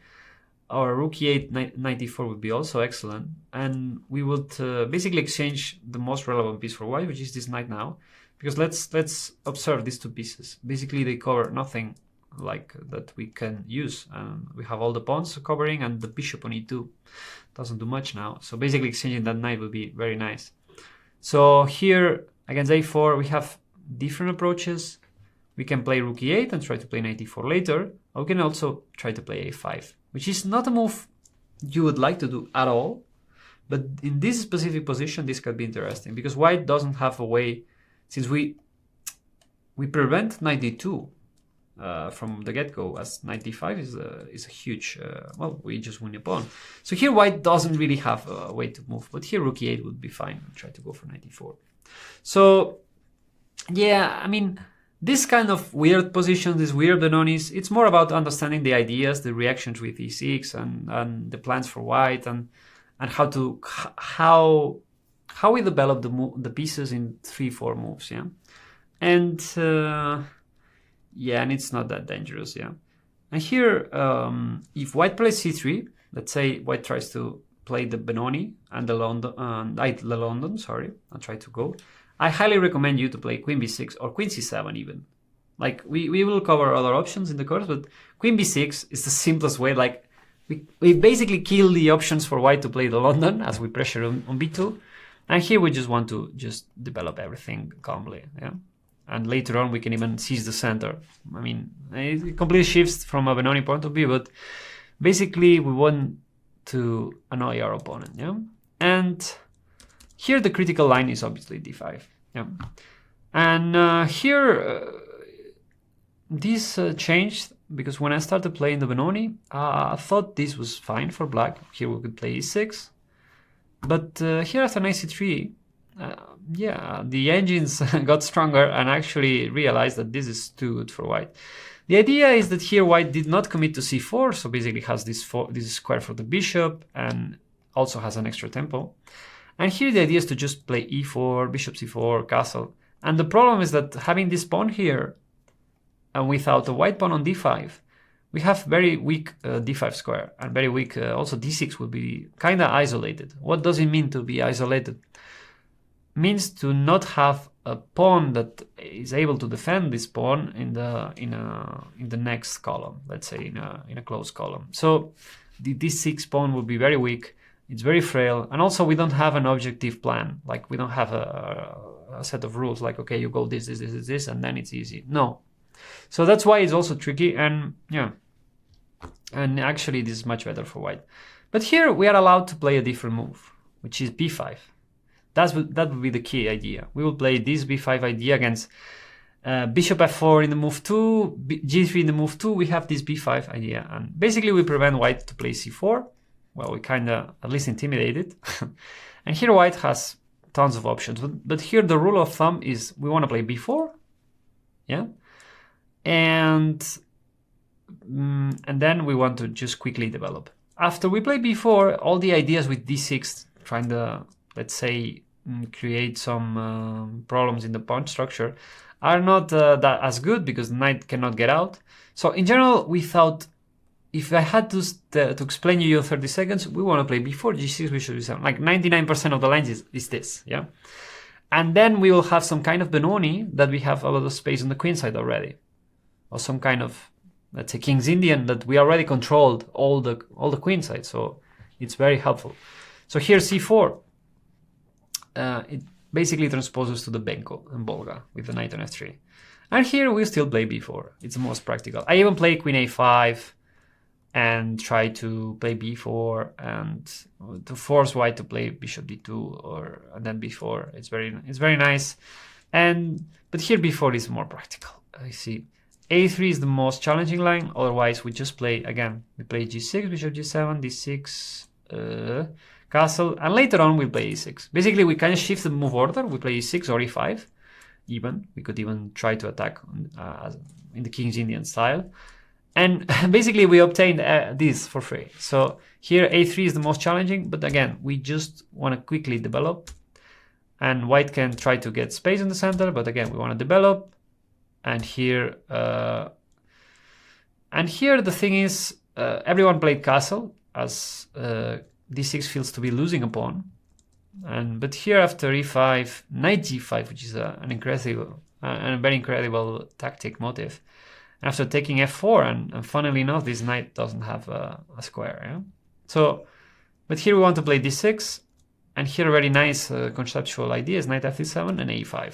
our rook e8, knight e4 would be also excellent. And we would basically exchange the most relevant piece for white, which is this knight now. Because let's observe these two pieces. Basically they cover nothing like that we can use. And we have all the pawns covering, and the bishop on e2 doesn't do much now. So basically exchanging that knight would be very nice. So here Against a4, we have different approaches. We can play rook e8 and try to play knight e4 later. Or we can also try to play a5, which is not a move you would like to do at all. But in this specific position, this could be interesting because white doesn't have a way, since we prevent knight d2 from the get-go, as knight d5 is a huge, well, we just win a pawn. So here white doesn't really have a way to move, but here rook e8 would be fine. Try to go for knight d4. So yeah, I mean, this kind of weird positions, these weird Benonis, it's more about understanding the ideas, the reactions with e6 and the plans for white and how we develop the pieces in 3-4 moves, yeah. And yeah, and it's not that dangerous, yeah. And here, if white plays c3, let's say white tries to play the Benoni and the London, sorry, I'll try to go. I highly recommend you to play queen b6 or queen c7 even. Like, we will cover other options in the course, but queen b6 is the simplest way. Like, we basically kill the options for white to play the London as we pressure on b2. And here we just want to just develop everything calmly, yeah. And later on we can even seize the center. I mean, it completely shifts from a Benoni point of view, but basically we want to annoy our opponent, yeah. And here the critical line is obviously d5, yeah. And here this changed because when I started playing the Benoni, I thought this was fine for black. Here we could play e6, but here after knight c3, yeah, the engines got stronger and actually realized that this is too good for white. The idea is that here white did not commit to c4, so basically has this square for the bishop and also has an extra tempo. And here the idea is to just play e4, bishop c4, castle. And the problem is that having this pawn here and without a white pawn on d5, we have very weak d5 square and very weak, also d6 will be kind of isolated. What does it mean to be isolated? Means to not have a pawn that is able to defend this pawn in the next column, let's say in a closed column. So the d6 pawn will be very weak. It's very frail, and also we don't have an objective plan. Like, we don't have a set of rules like, okay, you go this, and then it's easy. No. So that's why it's also tricky, and yeah. And actually this is much better for white. But here we are allowed to play a different move, which is b5. That would be the key idea. We will play this b5 idea against bishop f4 in the move 2, g3 in the move 2. We have this b5 idea, and basically we prevent white to play c4. Well, we kind of at least intimidate it. And here white has tons of options. But here the rule of thumb is we want to play b4. Yeah. And then we want to just quickly develop. After we play b4, all the ideas with d6, trying to, let's say, create some problems in the pawn structure, are not that as good because the knight cannot get out. So in general, we thought, if I had to explain you in 30 seconds, we want to play b4, g6, bishop g7. Like 99% of the lines is this, yeah? And then we will have some kind of Benoni that we have a lot of space on the queen side already. Or some kind of, let's say, King's Indian that we already controlled all the queen side. So it's very helpful. So here c4, it basically transposes to the Benko and Volga with the knight on f3. And here we still play b4. It's the most practical. I even play queen a5 and try to play b4 and to force white to play bishop d2 and then b4. It's very nice. But here b4 is more practical. I see. a3 is the most challenging line. Otherwise, we just play again. We play g6, bishop g7, d6, castle, and later on we play e6. Basically, we kind of shift the move order. We play e6 or e5. Even we could even try to attack in the King's Indian style. And basically we obtained this for free. So here a3 is the most challenging, but again, we just want to quickly develop. And white can try to get space in the center, but again, we want to develop. And here the thing is, everyone played castle as d6 feels to be losing a pawn. But here after e5, knight g5, which is a very incredible tactic motive. After taking f4, and funnily enough, this knight doesn't have a square. Yeah? So, but here we want to play d6, and here a very nice conceptual idea is knight f7 and a5.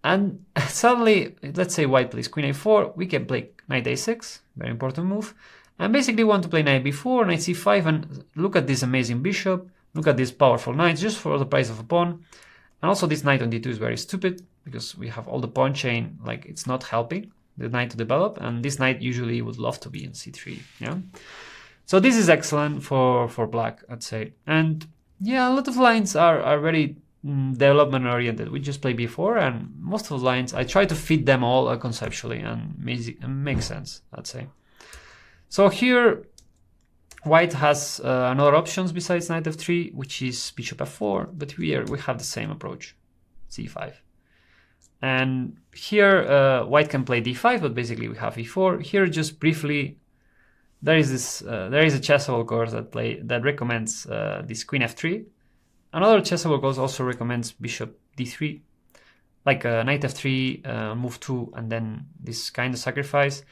And suddenly, let's say white plays queen a4, we can play knight a6, very important move. And basically want to play knight b4, knight c5, and look at this amazing bishop, look at these powerful knights just for the price of a pawn. And also this knight on d2 is very stupid, because we have all the pawn chain, like it's not helping the knight to develop, and this knight usually would love to be in c3, yeah? So this is excellent for black, I'd say. And yeah, a lot of lines are very development oriented. We just play b4, and most of the lines, I try to fit them all conceptually and make sense, I'd say. So here, white has another options besides knight f3, which is bishop f4, but here we have the same approach, c5. And here, white can play d5, but basically we have e4. Here, just briefly, there is a chessable course that recommends this queen f3. Another chessable course also recommends bishop d3, like knight f3, move 2, and then this kind of sacrifice.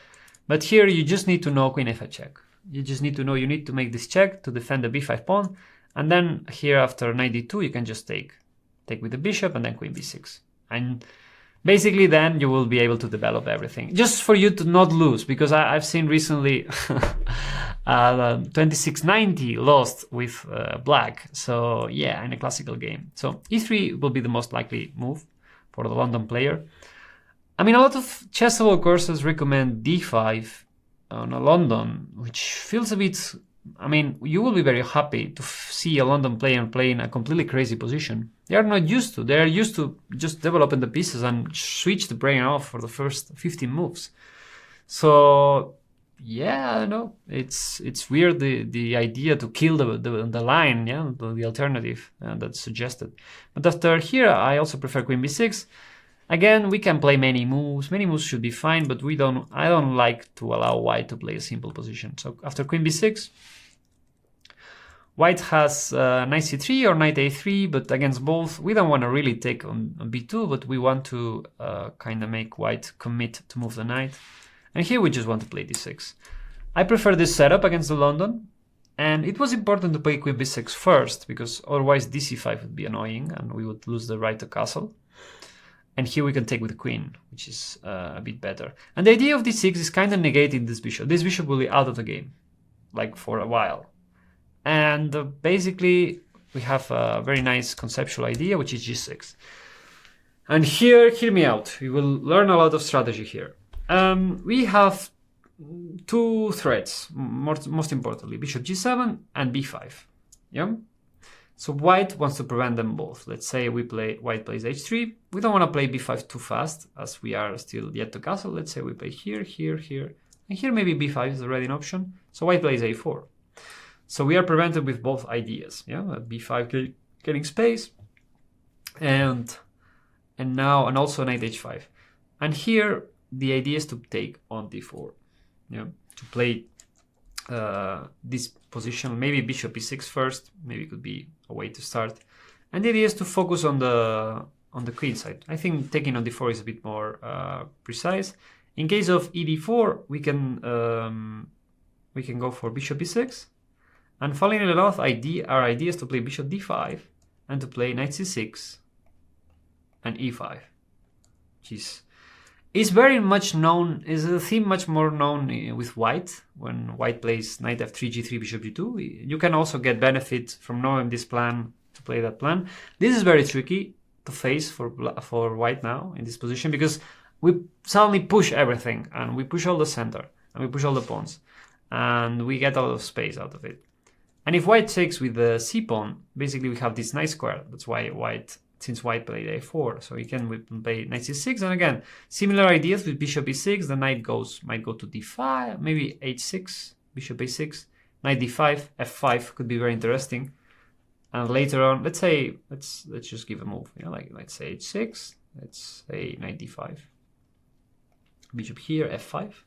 But here you just need to know queen f8 check. You just need to know you need to make this check to defend the b5 pawn, and then here after knight d2 you can just take with the bishop and then queen b6. And basically then you will be able to develop everything. Just for you to not lose, because I've seen recently 2690 lost with black. So yeah, in a classical game. So e3 will be the most likely move for the London player. I mean, a lot of chessable courses recommend d5 on a London, which feels a bit... I mean, you will be very happy to see a London player playing a completely crazy position. They are not used to. They are used to just developing the pieces and switch the brain off for the first 15 moves. So yeah, I don't know. It's weird, the idea to kill the line, yeah, the alternative that's suggested. But after here, I also prefer queen b6. Again, we can play many moves. Many moves should be fine, but I don't like to allow white to play a simple position. So after queen b6, white has knight c3 or knight a3, but against both, we don't want to really take on b2, but we want to kind of make white commit to move the knight. And here we just want to play d6. I prefer this setup against the London, and it was important to play queen b6 first, because otherwise dc5 would be annoying, and we would lose the right to castle. And here we can take with the queen, which is a bit better. And the idea of d6 is kind of negating this bishop. This bishop will be out of the game, like for a while. And basically, we have a very nice conceptual idea, which is g6. And here, hear me out. We will learn a lot of strategy here. We have two threats, most importantly, bishop g7 and b5. Yeah. So white wants to prevent them both. Let's say white plays h3. We don't want to play b5 too fast, as we are still yet to castle. Let's say we play here, here, here. And here maybe b5 is already an option. So white plays a4. So we are prevented with both ideas. Yeah, b5 getting space, and also knight h5. And here the idea is to take on d4. Yeah, to play this position, maybe bishop e6 first, maybe it could be a way to start. And the idea is to focus on the queen side. I think taking on d4 is a bit more precise. In case of ed4, we can go for bishop e6. And falling in love, our idea is to play bishop d5 and to play knight c6 and e5, which is very much known, is a theme much more known with white. When white plays knight f3, g3, bishop g2, you can also get benefit from knowing this plan to play that plan. This is very tricky to face for white now in this position, because we suddenly push everything, and we push all the center, and we push all the pawns, and we get a lot of space out of it. And if white takes with the c pawn, basically we have this nice square. That's why since white played a4, so we can play knight c6, and again, similar ideas with bishop e6, the knight might go to d5, maybe h6, bishop a6, knight d5, f5 could be very interesting. And later on, let's just give a move, you know, like let's say h6, let's say knight d5, bishop here, f5.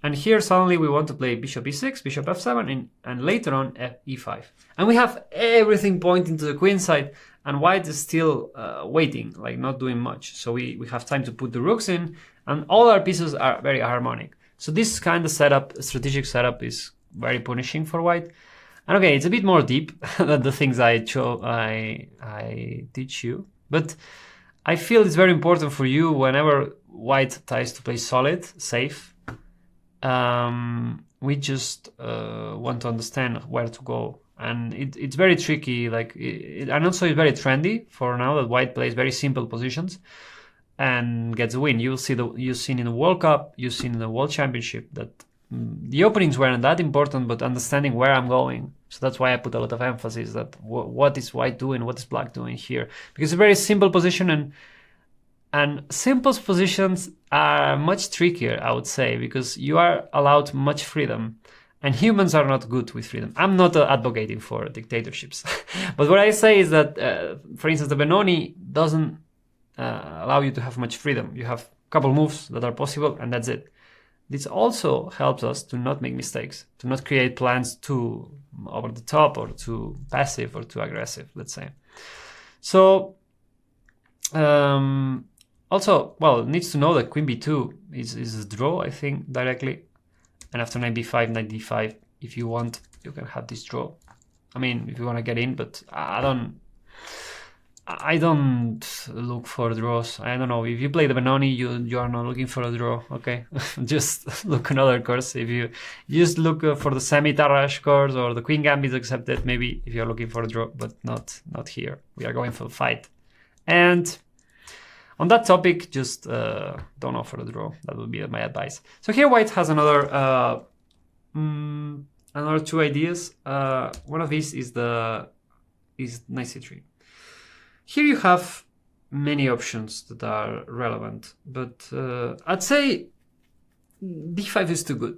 And here suddenly we want to play bishop e6, bishop f7, and later on e5. And we have everything pointing to the queen side, and white is still waiting, like not doing much. So we have time to put the rooks in, and all our pieces are very harmonic. So this kind of strategic setup is very punishing for white. And okay, it's a bit more deep than the things I teach you. But I feel it's very important for you whenever white tries to play solid, safe. We just want to understand where to go, and it's very tricky. Like, and also it's very trendy for now that white plays very simple positions and gets a win. You've seen in the World Cup, you've seen in the World Championship that the openings weren't that important, but understanding where I'm going. So that's why I put a lot of emphasis that what is white doing, what is black doing here, because it's a very simple position, and simple positions are much trickier, I would say, because you are allowed much freedom, and humans are not good with freedom. I'm not advocating for dictatorships, but what I say is that, for instance, the Benoni doesn't allow you to have much freedom. You have a couple moves that are possible, and that's it. This also helps us to not make mistakes, to not create plans too over the top or too passive or too aggressive, let's say. So, also, well, it needs to know that queen b2 is a draw, I think, directly. And after knight b5, knight d5, if you want, you can have this draw. I mean, if you want to get in, but I don't look for draws. I don't know. If you play the Benoni, you are not looking for a draw, okay? Just look another course. If you just look for the semi-Tarrasch course or the Queen Gambit accepted, maybe if you're looking for a draw, but not here. We are going for the fight. And on that topic, just don't offer a draw. That would be my advice. So here white has another two ideas. One of these is knight c3. Here you have many options that are relevant, but I'd say d5 is too good.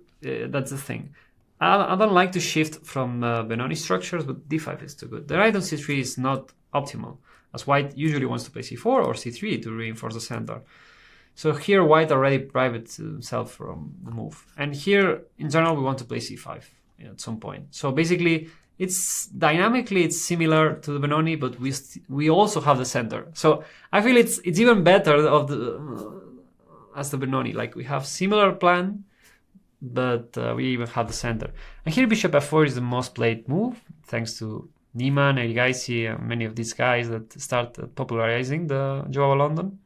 That's the thing. I don't like to shift from Benoni structures, but d5 is too good. The knight on c3 is not optimal, as white usually wants to play c4 or c3 to reinforce the center. So here white already privates himself from the move. And here, in general, we want to play c5 at some point. So basically, it's dynamically it's similar to the Benoni, but we also have the center. So I feel it's even better as the Benoni. Like, we have similar plan, but we even have the center. And here bishop f4 is the most played move, thanks to Niemann, Erigaisi, and many of these guys that start popularizing the Joao London.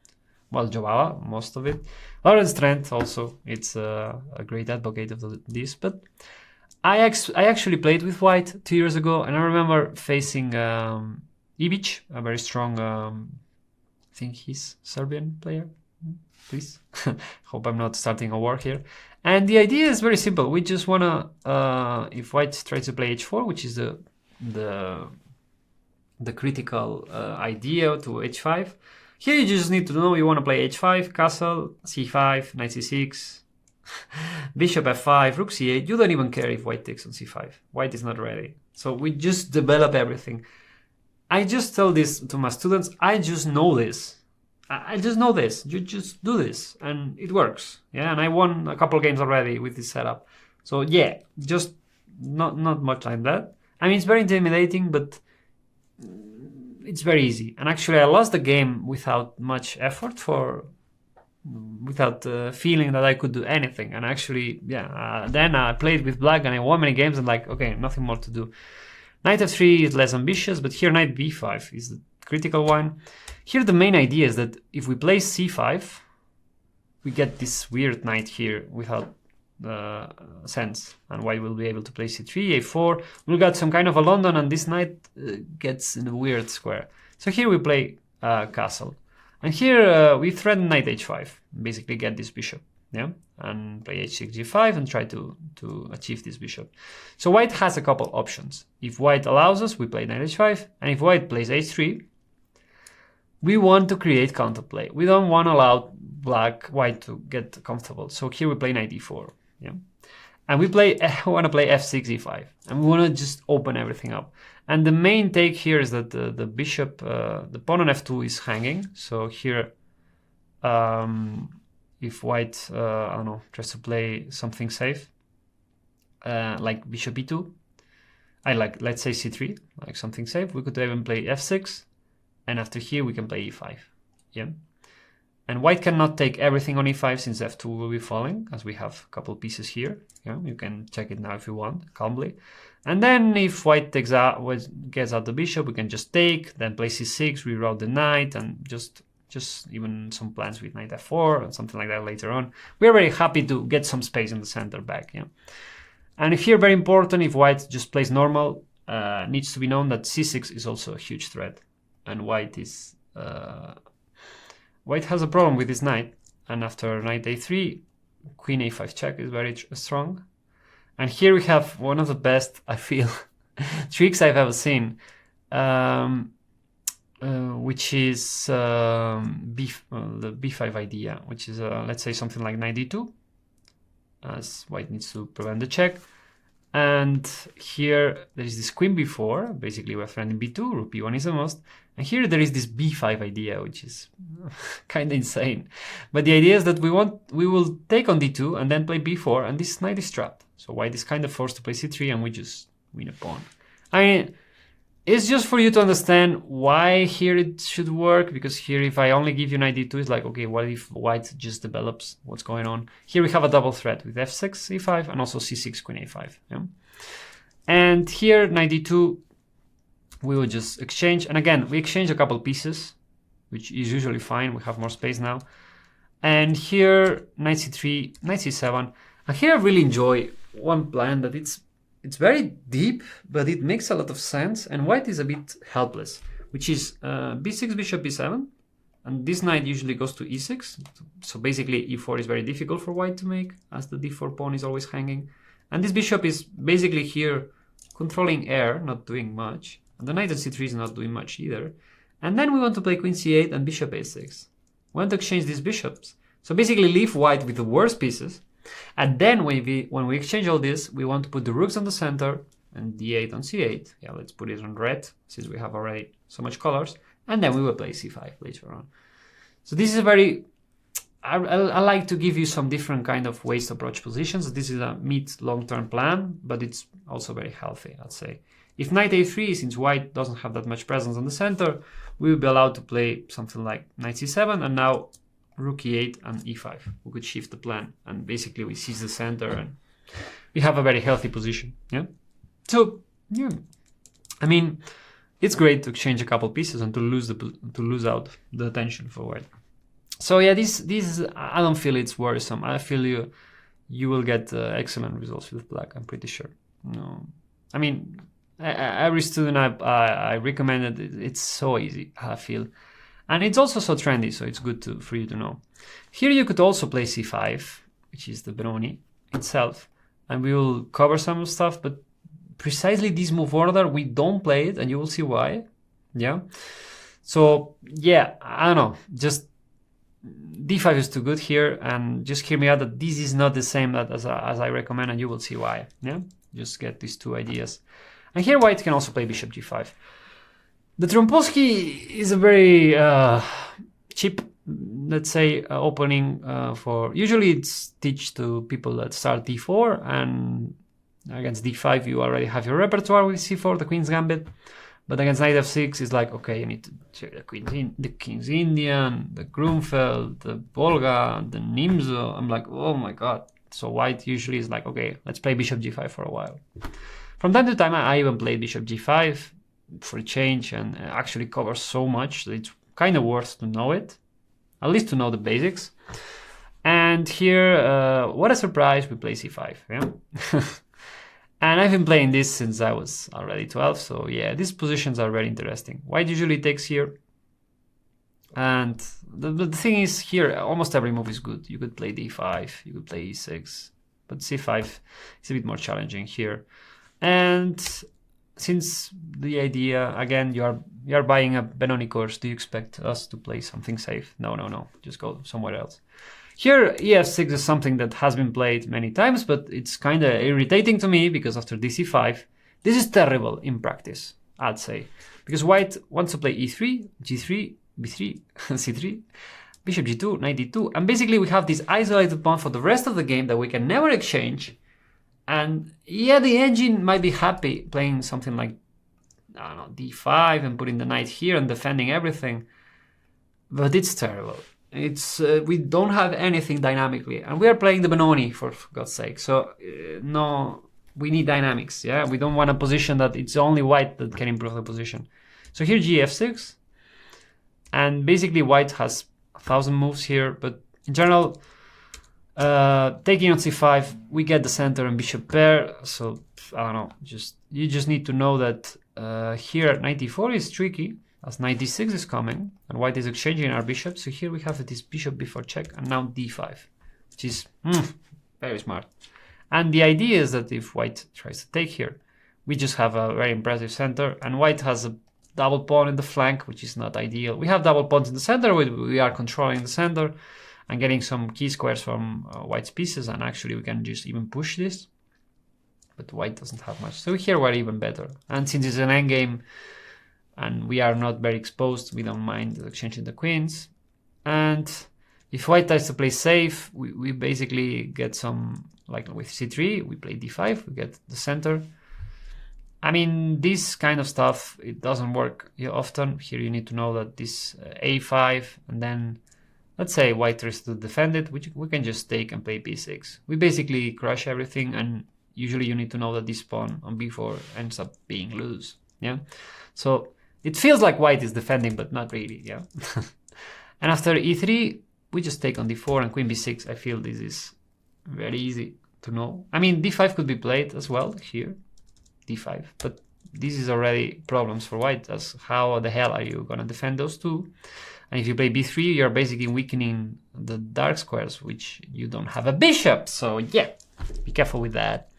Well, Joao, most of it. Lawrence Trent also, it's a great advocate of this, but I actually played with white 2 years ago, and I remember facing Ibic, a very strong, I think he's Serbian player. Please, hope I'm not starting a war here. And the idea is very simple. We just wanna, if white tries to play h4, which is the critical idea to h5. Here you just need to know you want to play h5, castle, c5, knight c6. Bishop f5, rook c8. You don't even care if white takes on c5. White is not ready. So we just develop everything. I just tell this to my students. I just know this. I just know this. You just do this and it works. Yeah, and I won a couple games already with this setup. So yeah, just not much like that. I mean, it's very intimidating, but it's very easy. And actually, I lost the game without much effort without feeling that I could do anything. And actually, yeah, then I played with black and I won many games and like, okay, nothing more to do. Knight f3 is less ambitious, but here knight b5 is the critical one. Here the main idea is that if we play c5, we get this weird knight here without sense, and white will be able to play c3, a4. We'll get some kind of a London, and this knight gets in a weird square. So here we play castle. And here we threaten knight h5, basically get this bishop, yeah, and play h6, g5 and try to achieve this bishop. So white has a couple options. If white allows us, we play knight h5, and if white plays h3, we want to create counterplay. We don't want to allow white to get comfortable. So here we play knight e4, yeah, and we want to play f6, e5, and we want to just open everything up. And the main take here is that the bishop, the pawn on f2 is hanging. So here, if white, I don't know, tries to play something safe, like bishop e2, let's say c3, like something safe. We could even play f6, and after here we can play e5, yeah. And white cannot take everything on e5 since f2 will be falling, as we have a couple pieces here. Yeah, you can check it now if you want, calmly. And then if white gets out the bishop, we can just take, then play c6, reroute the knight, and just just even some plans with knight f4 and something like that later on. We're very happy to get some space in the center back. Yeah. And if here, very important, if white just plays normal, needs to be known that c6 is also a huge threat. And white is white has a problem with his knight. And after knight a3, queen a5 check is very strong. And here we have one of the best, I feel, tricks I've ever seen, which is the b5 idea, which is, let's say, something like knight d2, as white needs to prevent the check. And here there is this queen b4, basically we're threatening b2, rook b1 is the most. And here there is this b5 idea, which is kind of insane. But the idea is that we will take on d2 and then play b4, and this knight is trapped. So white is kind of forced to play c3, and we just win a pawn. I mean, it's just for you to understand why here it should work, because here if I only give you knight d2, it's like, okay, what if white just develops what's going on? Here we have a double threat with f6, c5, and also c6, queen a5. Yeah? And here, knight d2, we will just exchange. And again, we exchange a couple pieces, which is usually fine. We have more space now. And here, knight c3, knight c7. And here I really enjoy one plan that it's very deep, but it makes a lot of sense. And white is a bit helpless, which is b6, bishop b7. And this knight usually goes to e6. So basically e4 is very difficult for white to make, as the d4 pawn is always hanging. And this bishop is basically here controlling air, not doing much. And the knight on c3 is not doing much either. And then we want to play queen c8 and bishop a6. We want to exchange these bishops. So basically leave white with the worst pieces. And then when we exchange all this, we want to put the rooks on the center and d8 on c8. Yeah, let's put it on red, since we have already so much colors. And then we will play c5 later on. So this is a very... I like to give you some different kind of ways to approach positions. This is a mid-long-term plan, but it's also very healthy, I'd say. If knight a3, since white doesn't have that much presence on the center, we will be allowed to play something like knight c7, and now rook e8 and e5. We could shift the plan, and basically we seize the center, and we have a very healthy position. Yeah. So yeah, I mean, it's great to exchange a couple pieces and to lose out the attention for white. So yeah, this I don't feel it's worrisome. I feel you will get excellent results with black. I'm pretty sure. No, I mean, every student I recommend it. It's so easy, I feel, and it's also so trendy. So it's good for you to know. Here you could also play c5, which is the Benoni itself, and we will cover some stuff. But precisely this move order, we don't play it, and you will see why. Yeah. So yeah, I don't know. Just d5 is too good here, and just hear me out that this is not the same as I recommend, and you will see why. Yeah, just get these two ideas. And here white can also play bishop g5. The Trompowsky is a very cheap, let's say, opening for... Usually it's teach to people that start d4, and against d5 you already have your repertoire with c4, the Queen's Gambit. But against knight f6, it's like, okay, you need to check the King's Indian, the Grunfeld, the Volga, the Nimzo. I'm like, oh my god. So white usually is like, okay, let's play bishop g5 for a while. From time to time, I even played bishop g5 for a change, and actually covers so much that it's kind of worth to know it, at least to know the basics. And here, what a surprise, we play c5. Yeah. And I've been playing this since I was already 12, so yeah, these positions are very interesting. White usually takes here, and the thing is here, almost every move is good. You could play d5, you could play e6, but c5 is a bit more challenging here. And since the idea, again, you are buying a Benoni course, do you expect us to play something safe? No, just go somewhere else. Here, ef6 is something that has been played many times, but it's kind of irritating to me because after dc5, this is terrible in practice, I'd say. Because white wants to play e3, g3, b3, c3, bishop g2, knight d2, and basically we have this isolated pawn for the rest of the game that we can never exchange. And yeah, the engine might be happy playing something like, I don't know, d5 and putting the knight here and defending everything, but it's terrible. It's we don't have anything dynamically, and we are playing the Benoni for God's sake. So no, we need dynamics. Yeah, we don't want a position that it's only white that can improve the position. So here gf6, And basically white has 1,000 moves here, but in general, taking on c5, we get the center and bishop pair. So I don't know, you just need to know that here at 94 is tricky, as 96 is coming, and white is exchanging our bishop. So here we have this bishop b4 check, and now d5, which is very smart. And the idea is that if white tries to take here, we just have a very impressive center, and white has a double pawn in the flank, which is not ideal. We have double pawns in the center, we are controlling the center and getting some key squares from white's pieces, and actually we can just even push this, but white doesn't have much. So here we're even better, and since it's an endgame and we are not very exposed, we don't mind exchanging the queens. And if white tries to play safe, we basically get some, like with c3, we play d5, we get the center. I mean, this kind of stuff, it doesn't work often. Here you need to know that this a5, and then let's say white tries to defend it, which we can just take and play b6. We basically crush everything, and usually you need to know that this pawn on b4 ends up being loose. Yeah, so it feels like white is defending, but not really. Yeah, and after e3, we just take on d4 and queen b6. I feel this is very easy to know. I mean, d5 could be played as well here, d5, but this is already problems for white, as how the hell are you gonna defend those two? And if you play b3, you're basically weakening the dark squares, which you don't have a bishop. So yeah, be careful with that.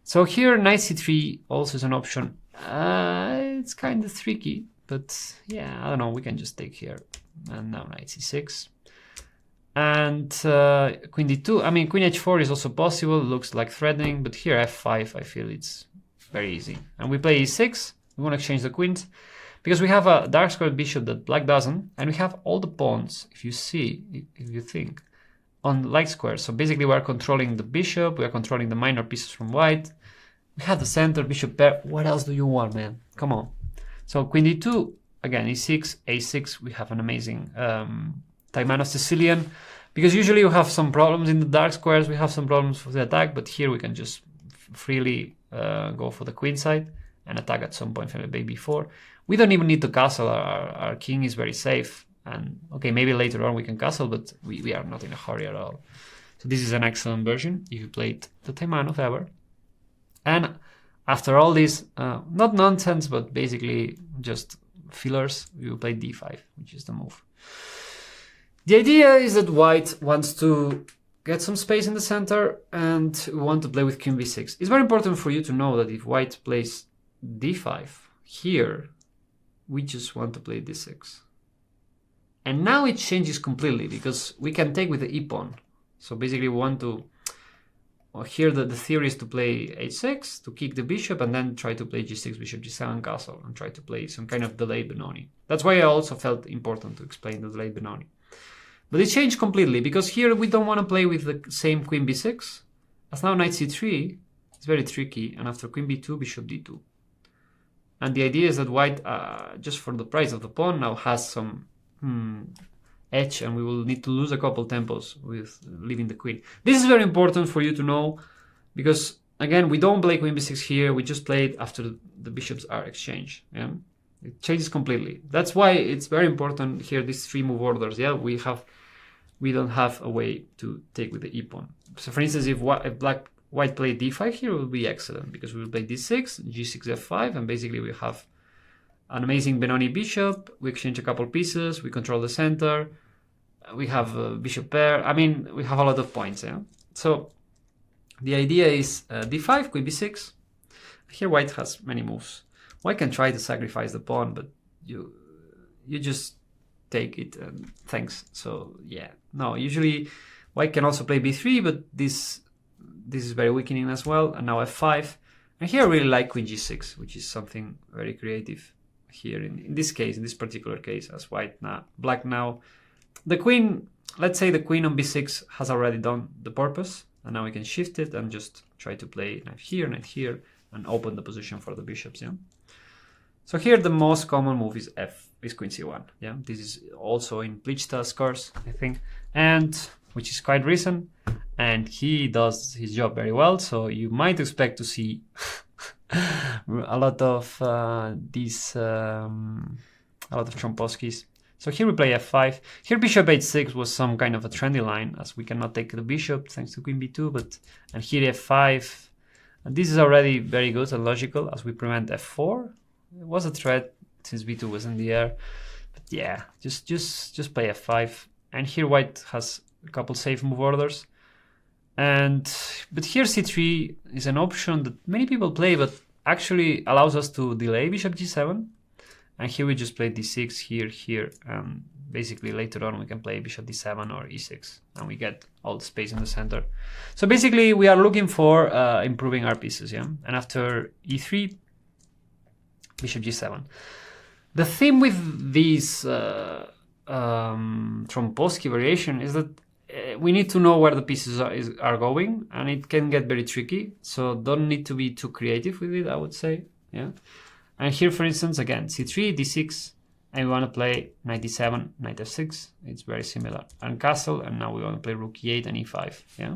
So here knight c3 also is an option. It's kind of tricky, but yeah, I don't know, we can just take here. And now knight c6. And queen d2, I mean, queen h4 is also possible, looks like threatening, but here f5, I feel it's very easy. And we play e6, we want to exchange the queens, because we have a dark squared bishop that black doesn't, and we have all the pawns, if you see, if you think, on light squares. So basically we are controlling the bishop, we are controlling the minor pieces from white, we have the center, bishop pair. What else do you want, man? Come on. So queen d2, again, e6, a6, we have an amazing Taimano Sicilian, because usually you have some problems in the dark squares, we have some problems with the attack, but here we can just freely go for the queen side and attack at some point from the baby b4. We don't even need to castle, our king is very safe, and okay, maybe later on we can castle, but we are not in a hurry at all. So this is an excellent version if you played the Taimano ever. And after all this, not nonsense, but basically just fillers, you play d5, which is the move. The idea is that white wants to get some space in the center, and we want to play with queen b6. It's very important for you to know that if white plays d5 here, we just want to play d6. And now it changes completely, because we can take with the e-pawn. So basically we want to, well, here the theory is to play h6, to kick the bishop, and then try to play g6, bishop g7 castle, and try to play some kind of delayed Benoni. That's why I also felt important to explain the delayed Benoni. But it changed completely, because here we don't want to play with the same queen b6, as now knight c3 is very tricky, and after queen b2, bishop d2. And the idea is that white, just for the price of the pawn, now has some edge, and we will need to lose a couple tempos with leaving the queen. This is very important for you to know, because again, we don't play queen b6 here, we just play it after the bishops are exchanged. Yeah? It changes completely. That's why it's very important here, these three move orders. Yeah, we don't have a way to take with the e-pawn. So for instance, if white play d5 here, it will be excellent, because we will play d6, g6, f5, and basically we have an amazing Benoni bishop, we exchange a couple pieces, we control the center, we have a bishop pair, I mean, we have a lot of points. Yeah. So the idea is d5, queen b6. Here white has many moves. White can try to sacrifice the pawn, but you just take it and thanks. So yeah, no, usually white can also play b3, but this is very weakening as well. And now f5, and here I really like queen g6, which is something very creative here in this case, in this particular case, as black now. The queen, let's say the queen on b6 has already done the purpose, and now we can shift it and just try to play knight here, and open the position for the bishops. Yeah. So here the most common move is queen c1. Yeah, this is also in Plichta's course, I think, and which is quite recent, and he does his job very well. So you might expect to see a lot of Chompovskis. So here we play f5. Here bishop h6 was some kind of a trendy line, as we cannot take the bishop thanks to queen b2, and here f5. And this is already very good and logical, as we prevent f4. It was a threat since b2 was in the air. But yeah, just play f5. And here white has a couple safe move orders. But here c3 is an option that many people play, but actually allows us to delay bishop g7. And here we just play d6, here. Basically later on we can play bishop d7 or e6, and we get all the space in the center. So basically we are looking for improving our pieces, yeah. And after e3, bishop g7. The theme with these Trompowsky variation is that we need to know where the pieces are going, and it can get very tricky. So don't need to be too creative with it, I would say, yeah. And here, for instance, again, c3, d6, and we want to play knight d7, knight f6. It's very similar. And castle, and now we want to play rook e8 and e5, yeah?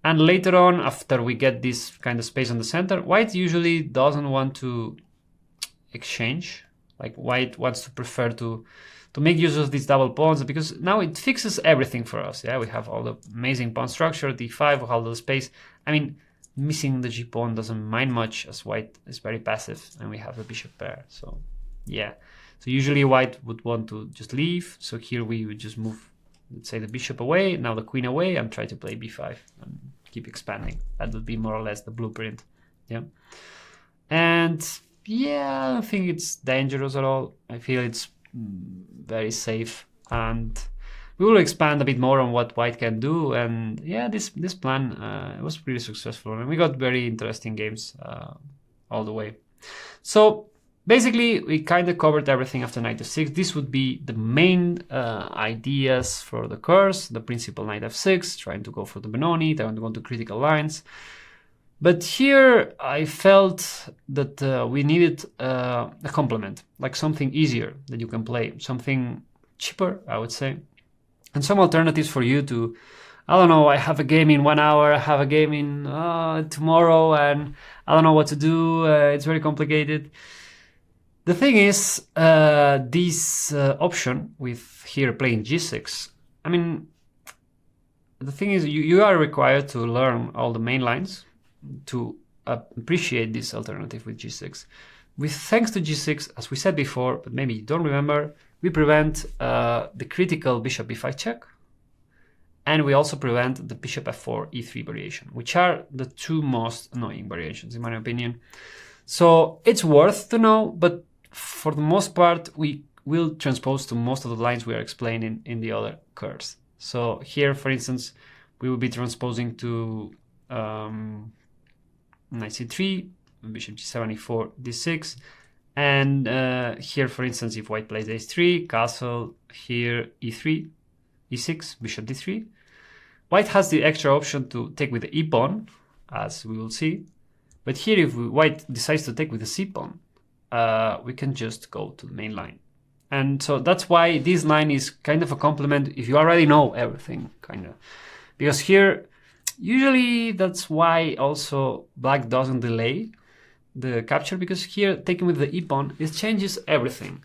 And later on, after we get this kind of space on the center, white usually doesn't want to exchange. Like white wants to prefer to make use of these double pawns, because now it fixes everything for us, yeah? We have all the amazing pawn structure, d5, with all the space. I mean, missing the g pawn doesn't mind much, as white is very passive and we have the bishop pair. So yeah, so usually white would want to just leave. So here we would just move, let's say, the bishop away, now the queen away, and try to play b5 and keep expanding. That would be more or less the blueprint, yeah. And yeah, I don't think it's dangerous at all. I feel it's very safe, and we will expand a bit more on what white can do. And yeah, this plan was pretty successful, and we got very interesting games all the way. So basically, we kind of covered everything after knight f6. This would be the main ideas for the course. The principal knight f6, trying to go for the Benoni, trying to go to critical lines. But here I felt that we needed a complement, like something easier that you can play, something cheaper, I would say. And some alternatives for you to, I don't know, I have a game in 1 hour, I have a game in tomorrow, and I don't know what to do, it's very complicated. The thing is, this option with here playing g6, I mean, the thing is you are required to learn all the main lines to appreciate this alternative with g6. Thanks to g6, as we said before, but maybe you don't remember, we prevent the critical bishop b5 check, and we also prevent the bishop f4 e3 variation, which are the two most annoying variations in my opinion. So it's worth to know, but for the most part we will transpose to most of the lines we are explaining in the other curves. So here, for instance, we will be transposing to knight c3, bishop g7, e4, d6, and here, for instance, if white plays h3, castle, here e3, e6, bishop d3. White has the extra option to take with the e pawn, as we will see. But here, if white decides to take with the c pawn, we can just go to the main line. And so that's why this line is kind of a complement if you already know everything, kind of. Because here, usually that's why also black doesn't delay the capture, because here taking with the e pawn, it changes everything.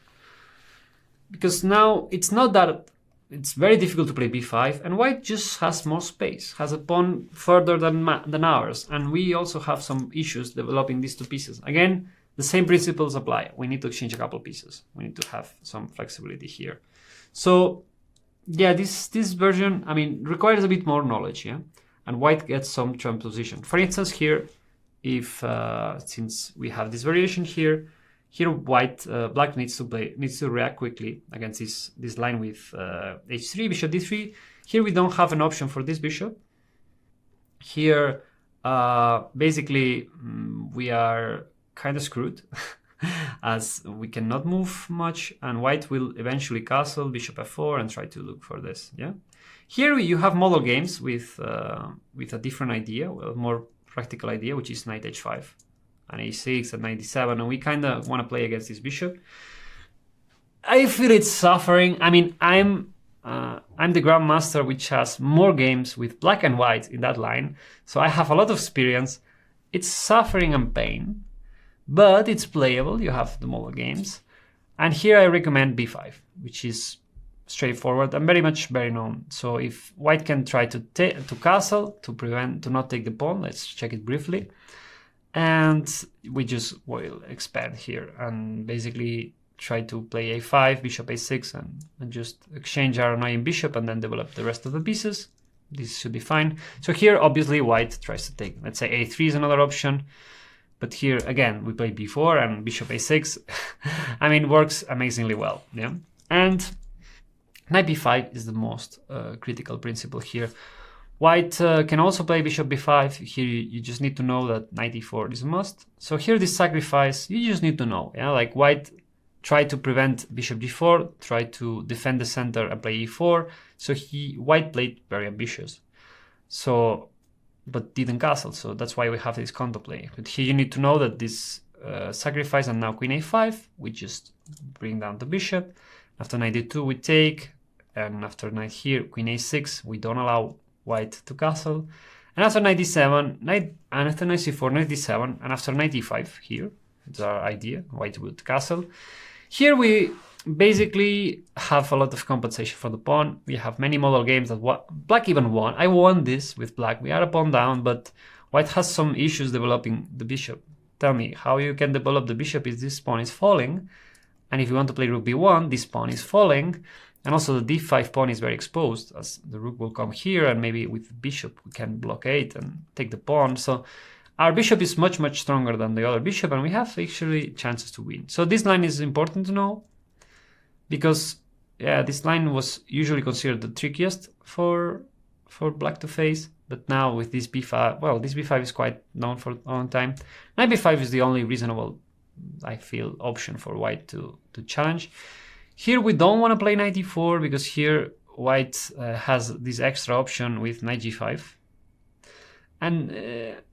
Because now it's not that it's very difficult to play b5, and white just has more space, has a pawn further than ours, and we also have some issues developing these two pieces. Again, the same principles apply. We need to exchange a couple pieces. We need to have some flexibility here. So yeah, this version, I mean, requires a bit more knowledge, yeah, and white gets some transposition. For instance, here, if since we have this variation here white black needs to react quickly against this line with h3, bishop d3. Here we don't have an option for this bishop. Here basically we are kind of screwed as we cannot move much, and white will eventually castle bishop f4 and try to look for this, yeah. Here you have model games with a different idea, well, more practical idea, which is knight h5 and a6 and knight d7, and we kind of want to play against this bishop. I feel it's suffering. I mean, I'm the grandmaster which has more games with black and white in that line, so I have a lot of experience. It's suffering and pain, but it's playable. You have the model games, And here I recommend b5, which is straightforward and very known. So if white can try to castle to not take the pawn, let's check it briefly. And we just will expand here and basically try to play a5, bishop a6, and just exchange our annoying bishop and then develop the rest of the pieces. This should be fine. So here, obviously, white tries to take, let's say a3 is another option. But here, again, we play b4 and bishop a6. I mean, works amazingly well, yeah? And knight b5 is the most critical principle here. White can also play bishop b5. Here, you just need to know that knight e4 is a must. So here, this sacrifice, you just need to know, yeah? Like white try to prevent bishop g4, try to defend the center and play e4. So white played very ambitious. So, but didn't castle. So that's why we have this counterplay. But here you need to know that this sacrifice and now queen a5, we just bring down the bishop. After knight d2 we take, and after knight here, queen a6, we don't allow white to castle. And after knight d7, and after knight c4, knight d7, and after knight d5 here, it's our idea, white would castle. Here we basically have a lot of compensation for the pawn. We have many model games that black even won. I won this with black. We are a pawn down, but white has some issues developing the bishop. Tell me how you can develop the bishop if this pawn is falling. And if you want to play rook b1, this pawn is falling. And also the d5 pawn is very exposed, as the rook will come here, and maybe with the bishop we can blockade and take the pawn. So our bishop is much stronger than the other bishop, and we have actually chances to win. So this line is important to know, because yeah, this line was usually considered the trickiest for black to face. But now with this b5, well, this b5 is quite known for a long time. Knight b5 is the only reasonable, I feel, option for white to challenge. Here we don't want to play knight e4, because here white has this extra option with knight g5. And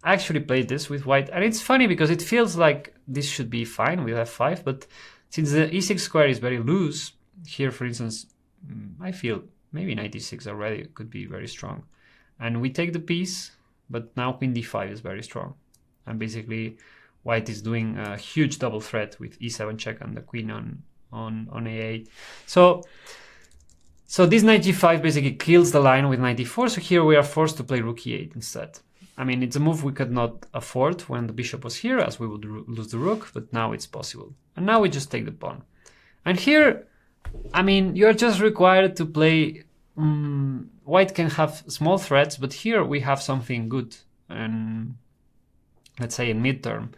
I actually played this with white, and it's funny because it feels like this should be fine with f5, but since the e6 square is very loose, here for instance, I feel maybe knight e6 already could be very strong. And we take the piece, but now queen d5 is very strong. And basically white is doing a huge double threat with e7 check and the queen on a8. So this knight g5 basically kills the line with knight d4, so here we are forced to play rook e8 instead. I mean, it's a move we could not afford when the bishop was here, as we would lose the rook, but now it's possible. And now we just take the pawn. And here, I mean, you're just required to play... white can have small threats, but here we have something good. And let's say in midterm,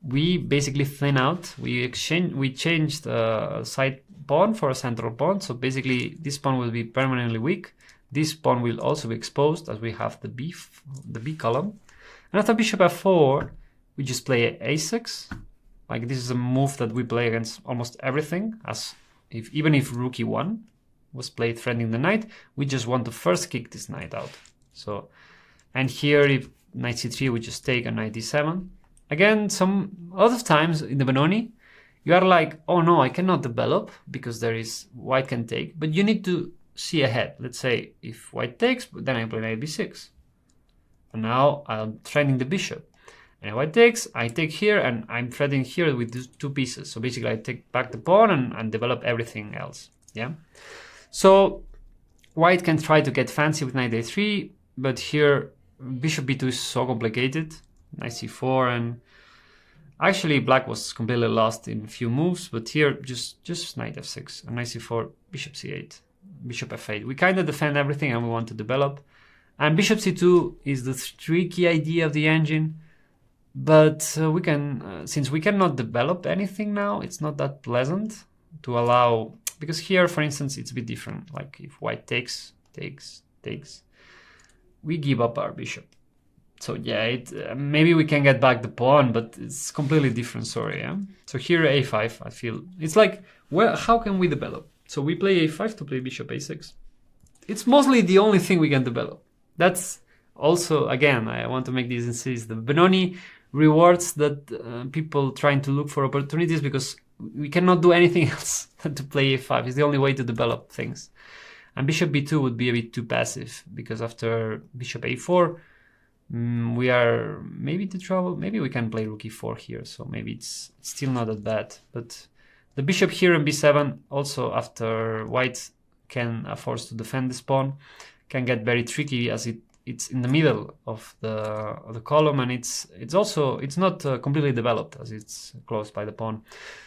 we basically thin out. We changed a side pawn for a central pawn. So basically, this pawn will be permanently weak. This pawn will also be exposed, as we have the B column. And after bishop f4, we just play a6. Like, this is a move that we play against almost everything, as even if rook e1 was played threatening the knight, we just want to first kick this knight out. So, and here if knight c3, we just take a knight d7. Again, a lot of times in the Benoni, you are like, oh no, I cannot develop because white can take, but you need to see ahead. Let's say if white takes, then I play knight b6. And now I'm threatening the bishop. And if white takes, I take here, and I'm threatening here with these two pieces. So basically I take back the pawn and develop everything else. Yeah. So white can try to get fancy with knight a3, but here bishop b2 is so complicated. Knight c4, and actually black was completely lost in a few moves, but here just knight f6 and knight c4, bishop c8, bishop f8. We kind of defend everything and we want to develop. And bishop c2 is the tricky idea of the engine, but we can, since we cannot develop anything now, it's not that pleasant to allow, because here, for instance, it's a bit different. Like if white takes, we give up our bishop. So yeah, maybe we can get back the pawn, but it's completely different story. Yeah. So here a5, I feel it's like, well, how can we develop? So we play a5 to play bishop a6. It's mostly the only thing we can develop. That's also, again, I want to make this insist. The Benoni rewards that people trying to look for opportunities, because we cannot do anything else than to play a5. It's the only way to develop things. And bishop b2 would be a bit too passive, because after bishop a4, we are maybe to trouble. Maybe we can play rook e4 here, so maybe it's still not that bad. But The bishop here in b7 also, after white can force to defend this pawn, can get very tricky as it's in the middle of the column, and it's not completely developed as it's close by the pawn.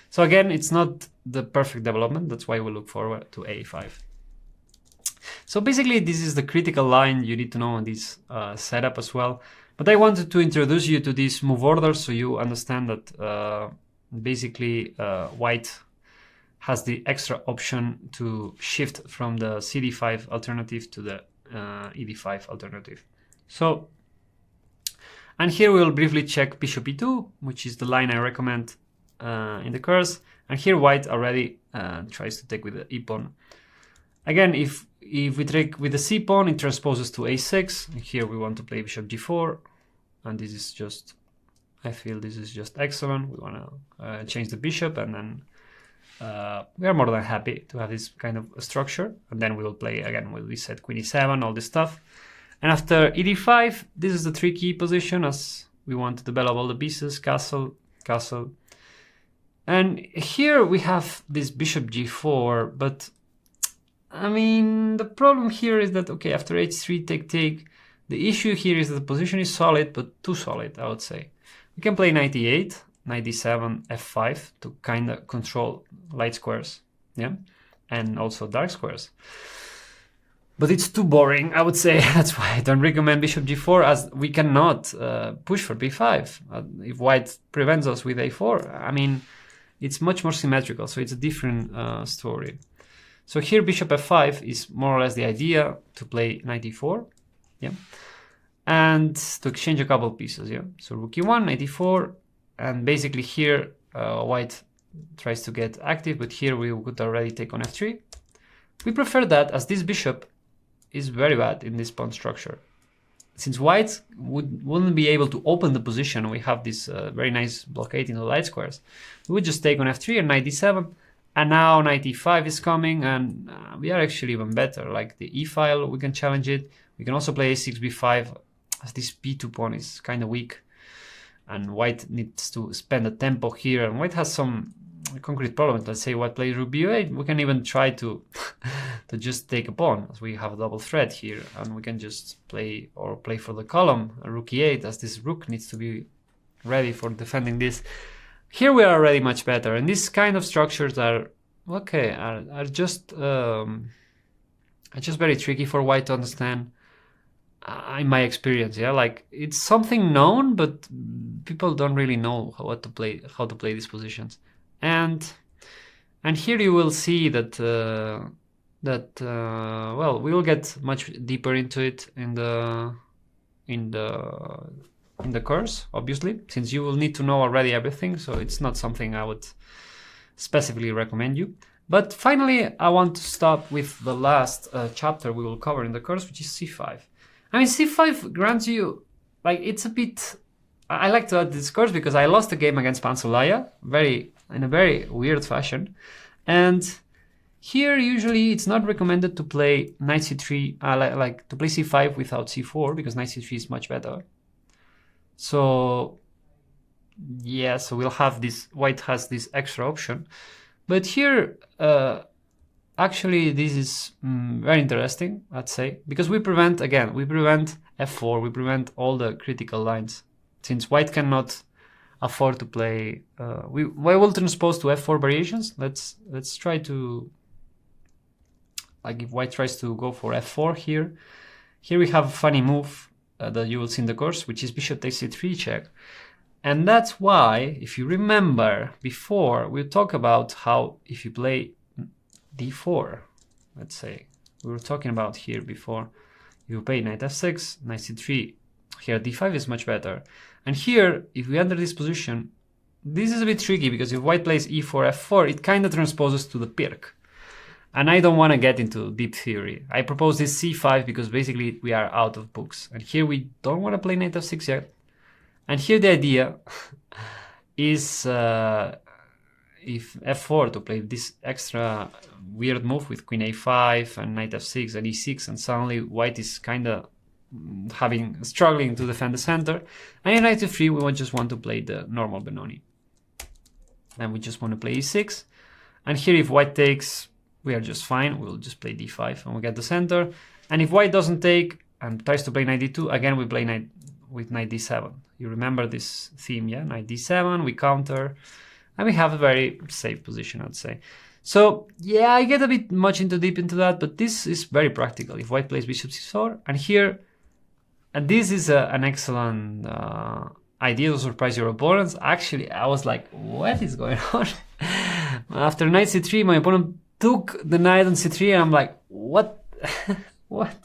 So again, it's not the perfect development. That's why we look forward to a5. So basically, this is the critical line you need to know on this setup as well. But I wanted to introduce you to this move order so you understand that basically white has the extra option to shift from the cd5 alternative to the ed5 alternative. So, and here we'll briefly check bishop e2, which is the line I recommend in the course. And here white already tries to take with the e-pawn. Again, if we take with the c-pawn, it transposes to a6. Here we want to play bishop g4, and this is just, I feel this is just excellent. We want to change the bishop, and then we are more than happy to have this kind of structure. And then we will play again, we set queen e7, all this stuff. And after ed5, this is the tricky position as we want to develop all the pieces, castle, castle. And here we have this bishop g4, but I mean, the problem here is that, okay, after h3, take, the issue here is that the position is solid, but too solid, I would say. We can play knight e8, knight d7, f5 to kind of control light squares, yeah, and also dark squares. But it's too boring, I would say. That's why I don't recommend bishop g4, as we cannot push for b5. If white prevents us with a4, I mean, it's much more symmetrical, so it's a different story. So here bishop f5 is more or less the idea to play knight e4, yeah, and to exchange a couple pieces, yeah. So rook e1, knight e4, and basically here white tries to get active, but here we could already take on f3. We prefer that as this bishop is very bad in this pawn structure. Since white wouldn't be able to open the position, we have this very nice blockade in the light squares. We would just take on f3 and knight d7. And now knight e5 is coming, and we are actually even better. Like the e file, we can challenge it. We can also play a6, b5, as this b2 pawn is kind of weak. And white needs to spend a tempo here. And white has some concrete problems. Let's say white plays rook b8. We can even try to to just take a pawn, as we have a double threat here. And we can just play for the column, rook e8, as this rook needs to be ready for defending this. Here we are already much better, and these kind of structures are okay. Are just very tricky for white to understand. In my experience, yeah, like it's something known, but people don't really know how to play these positions. And here you will see that well, we will get much deeper into it in the course, obviously, since you will need to know already everything, so it's not something I would specifically recommend you. But finally, I want to stop with the last chapter we will cover in the course, which is c5. I mean, c5 grants you, like, it's a bit... I like to add this course because I lost a game against Pansulaya in a very weird fashion. And here, usually, it's not recommended to play knight c3, like to play c5 without c4, because knight c3 is much better. So yeah, so we'll have this, white has this extra option. But here, actually, this is very interesting, I'd say, because we prevent f4, we prevent all the critical lines. Since white cannot afford to play, we will transpose to f4 variations. Let's try to, like, if white tries to go for f4 here we have a funny move that you will see in the course, which is bishop takes c3 check. And that's why, if you remember before, we talked about how if you play d4, let's say, we were talking about here before, you play knight f6, knight c3, here d5 is much better. And here, if we enter this position, this is a bit tricky, because if white plays e4, f4, it kind of transposes to the Pirc. And I don't want to get into deep theory. I propose this c5 because basically we are out of books. And here we don't want to play knight f6 yet. And here the idea is if f4 to play this extra weird move with queen a5 and knight f6 and e6, and suddenly white is kind of struggling to defend the center. And in knight f3 we just want to play the normal Benoni. And we just want to play e6. And here if white takes, we are just fine. We'll just play d5 and we get the center. And if white doesn't take and tries to play knight d2, again we play knight with knight d7. You remember this theme, yeah? Knight d7, we counter, and we have a very safe position, I'd say. So yeah, I get a bit deep into that, but this is very practical. If white plays bishop c4, and here, and this is an excellent idea to surprise your opponents. Actually, I was like, what is going on? After knight c3, my opponent took the knight on c3, and I'm like, what? What?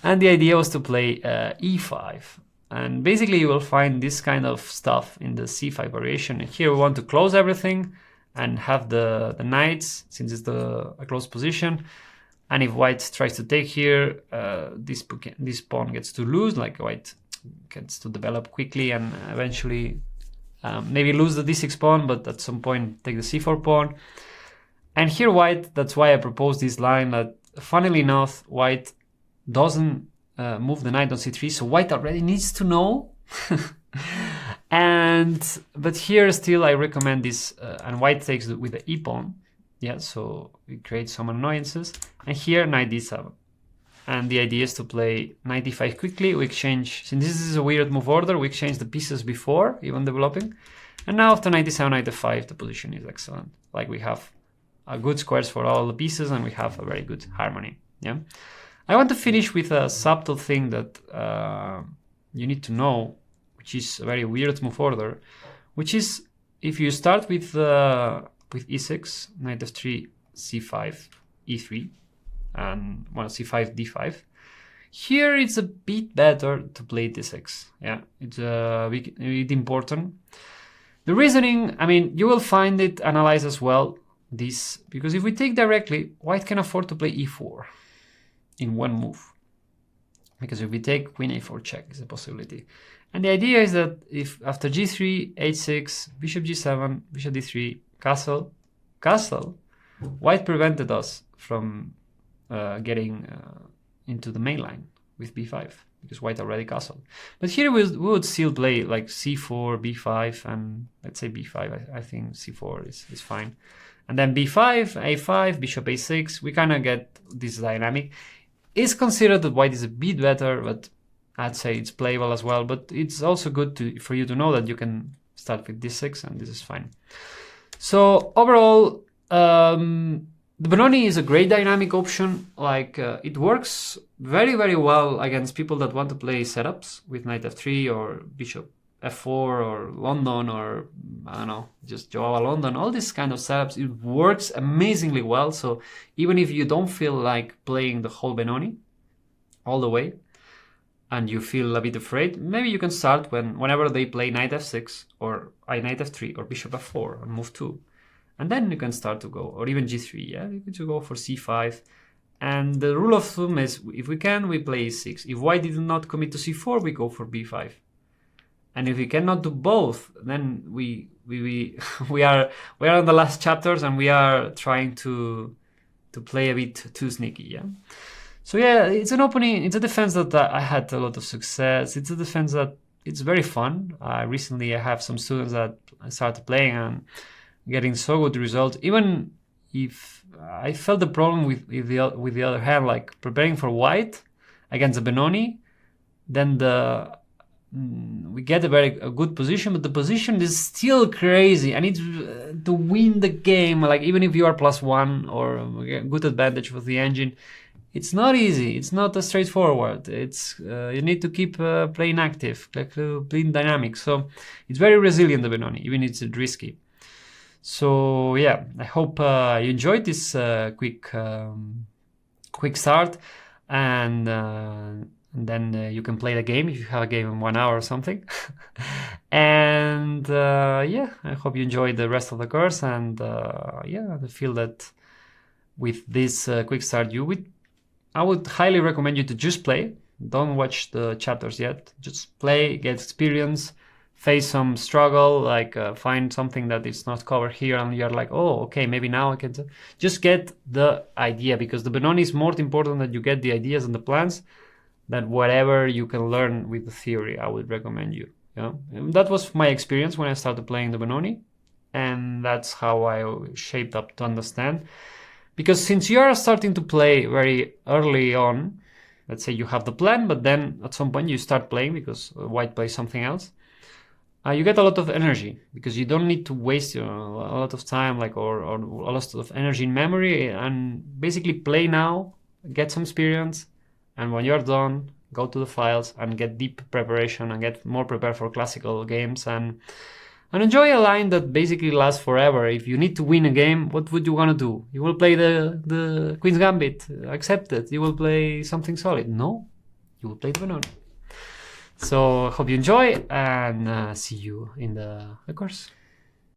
And the idea was to play e5. And basically you will find this kind of stuff in the c5 variation. And here we want to close everything and have the knights, since it's a close position. And if white tries to take here, this pawn gets to lose, like white gets to develop quickly and eventually maybe lose the d6 pawn, but at some point take the c4 pawn. And here white, that's why I proposed this line that, funnily enough, white doesn't move the knight on c3, so white already needs to know. But here still I recommend this, and white takes with the e pawn, yeah, so it creates some annoyances. And here knight d7, and the idea is to play knight d5 quickly. We exchange, since this is a weird move order, we exchange the pieces before even developing, and now after knight d7, knight d5, the position is excellent. Like we have a good squares for all the pieces, and we have a very good harmony. Yeah, I want to finish with a subtle thing that you need to know, which is a very weird move order, which is if you start with e6, knight f3, c5, e3, and well, c5, d5. Here it's a bit better to play d6. Yeah, it's a bit important. The reasoning, I mean, you will find it analyzed as well. This, because if we take directly, white can afford to play e4 in one move, because if we take queen a4 check is a possibility. And the idea is that if after g3, h6, bishop g7, bishop d3, castle, white prevented us from getting into the main line with b5, because white already castled. But here we would still play like c4, b5, and let's say b5. I think c4 is fine. And then b5, a5, bishop a6, we kind of get this dynamic. It's considered that white is a bit better, but I'd say it's playable as well. But it's also good for you to know that you can start with d6, and this is fine. So overall, the Benoni is a great dynamic option. Like it works very, very well against people that want to play setups with knight f3 or bishop f4 or London, or I don't know, just Joao London, all these kind of setups. It works amazingly well. So even if you don't feel like playing the whole Benoni all the way and you feel a bit afraid, maybe you can start whenever they play knight f6 or knight f3 or bishop f4 on move 2. And then you can start to go, or even g3, yeah, you can go for c5. And the rule of thumb is, if we can, we play e6. If white did not commit to c4, we go for b5. And if we cannot do both, then we are on the last chapters, and we are trying to play a bit too sneaky, yeah. So yeah, it's an opening, it's a defense that I had a lot of success. It's a defense that it's very fun. Recently I have some students that I started playing and getting so good results. Even if I felt the problem with the other hand, like preparing for white against the Benoni, then we get a good position, but the position is still crazy. I need to win the game, like even if you are +1 or good advantage with the engine, it's not easy. It's not as straightforward. It's you need to keep playing active, like playing dynamic. So it's very resilient, the Benoni, even if it's risky. So yeah, I hope you enjoyed this quick start, and then you can play the game if you have a game in 1 hour or something. And yeah, I hope you enjoyed the rest of the course. And yeah, I feel that with this quick start, I would highly recommend you to just play. Don't watch the chapters yet. Just play, get experience, face some struggle, like find something that is not covered here, and you're like, oh, okay, maybe now I can. Just get the idea, because the Benoni is more important that you get the ideas and the plans than whatever you can learn with the theory. I would recommend you. Yeah, and that was my experience when I started playing the Benoni. and that's how I shaped up to understand. Because since you are starting to play very early on, let's say you have the plan, but then at some point you start playing because white plays something else. You get a lot of energy because you don't need to waste a lot of time, like or a lot of energy in memory, and basically play now, get some experience, and when you're done, go to the files and get deep preparation and get more prepared for classical games and enjoy a line that basically lasts forever. If you need to win a game, what would you want to do? You will play the Queen's Gambit, accepted. You will play something solid. No, you will play the Benoni. So hope you enjoy and see you in the course.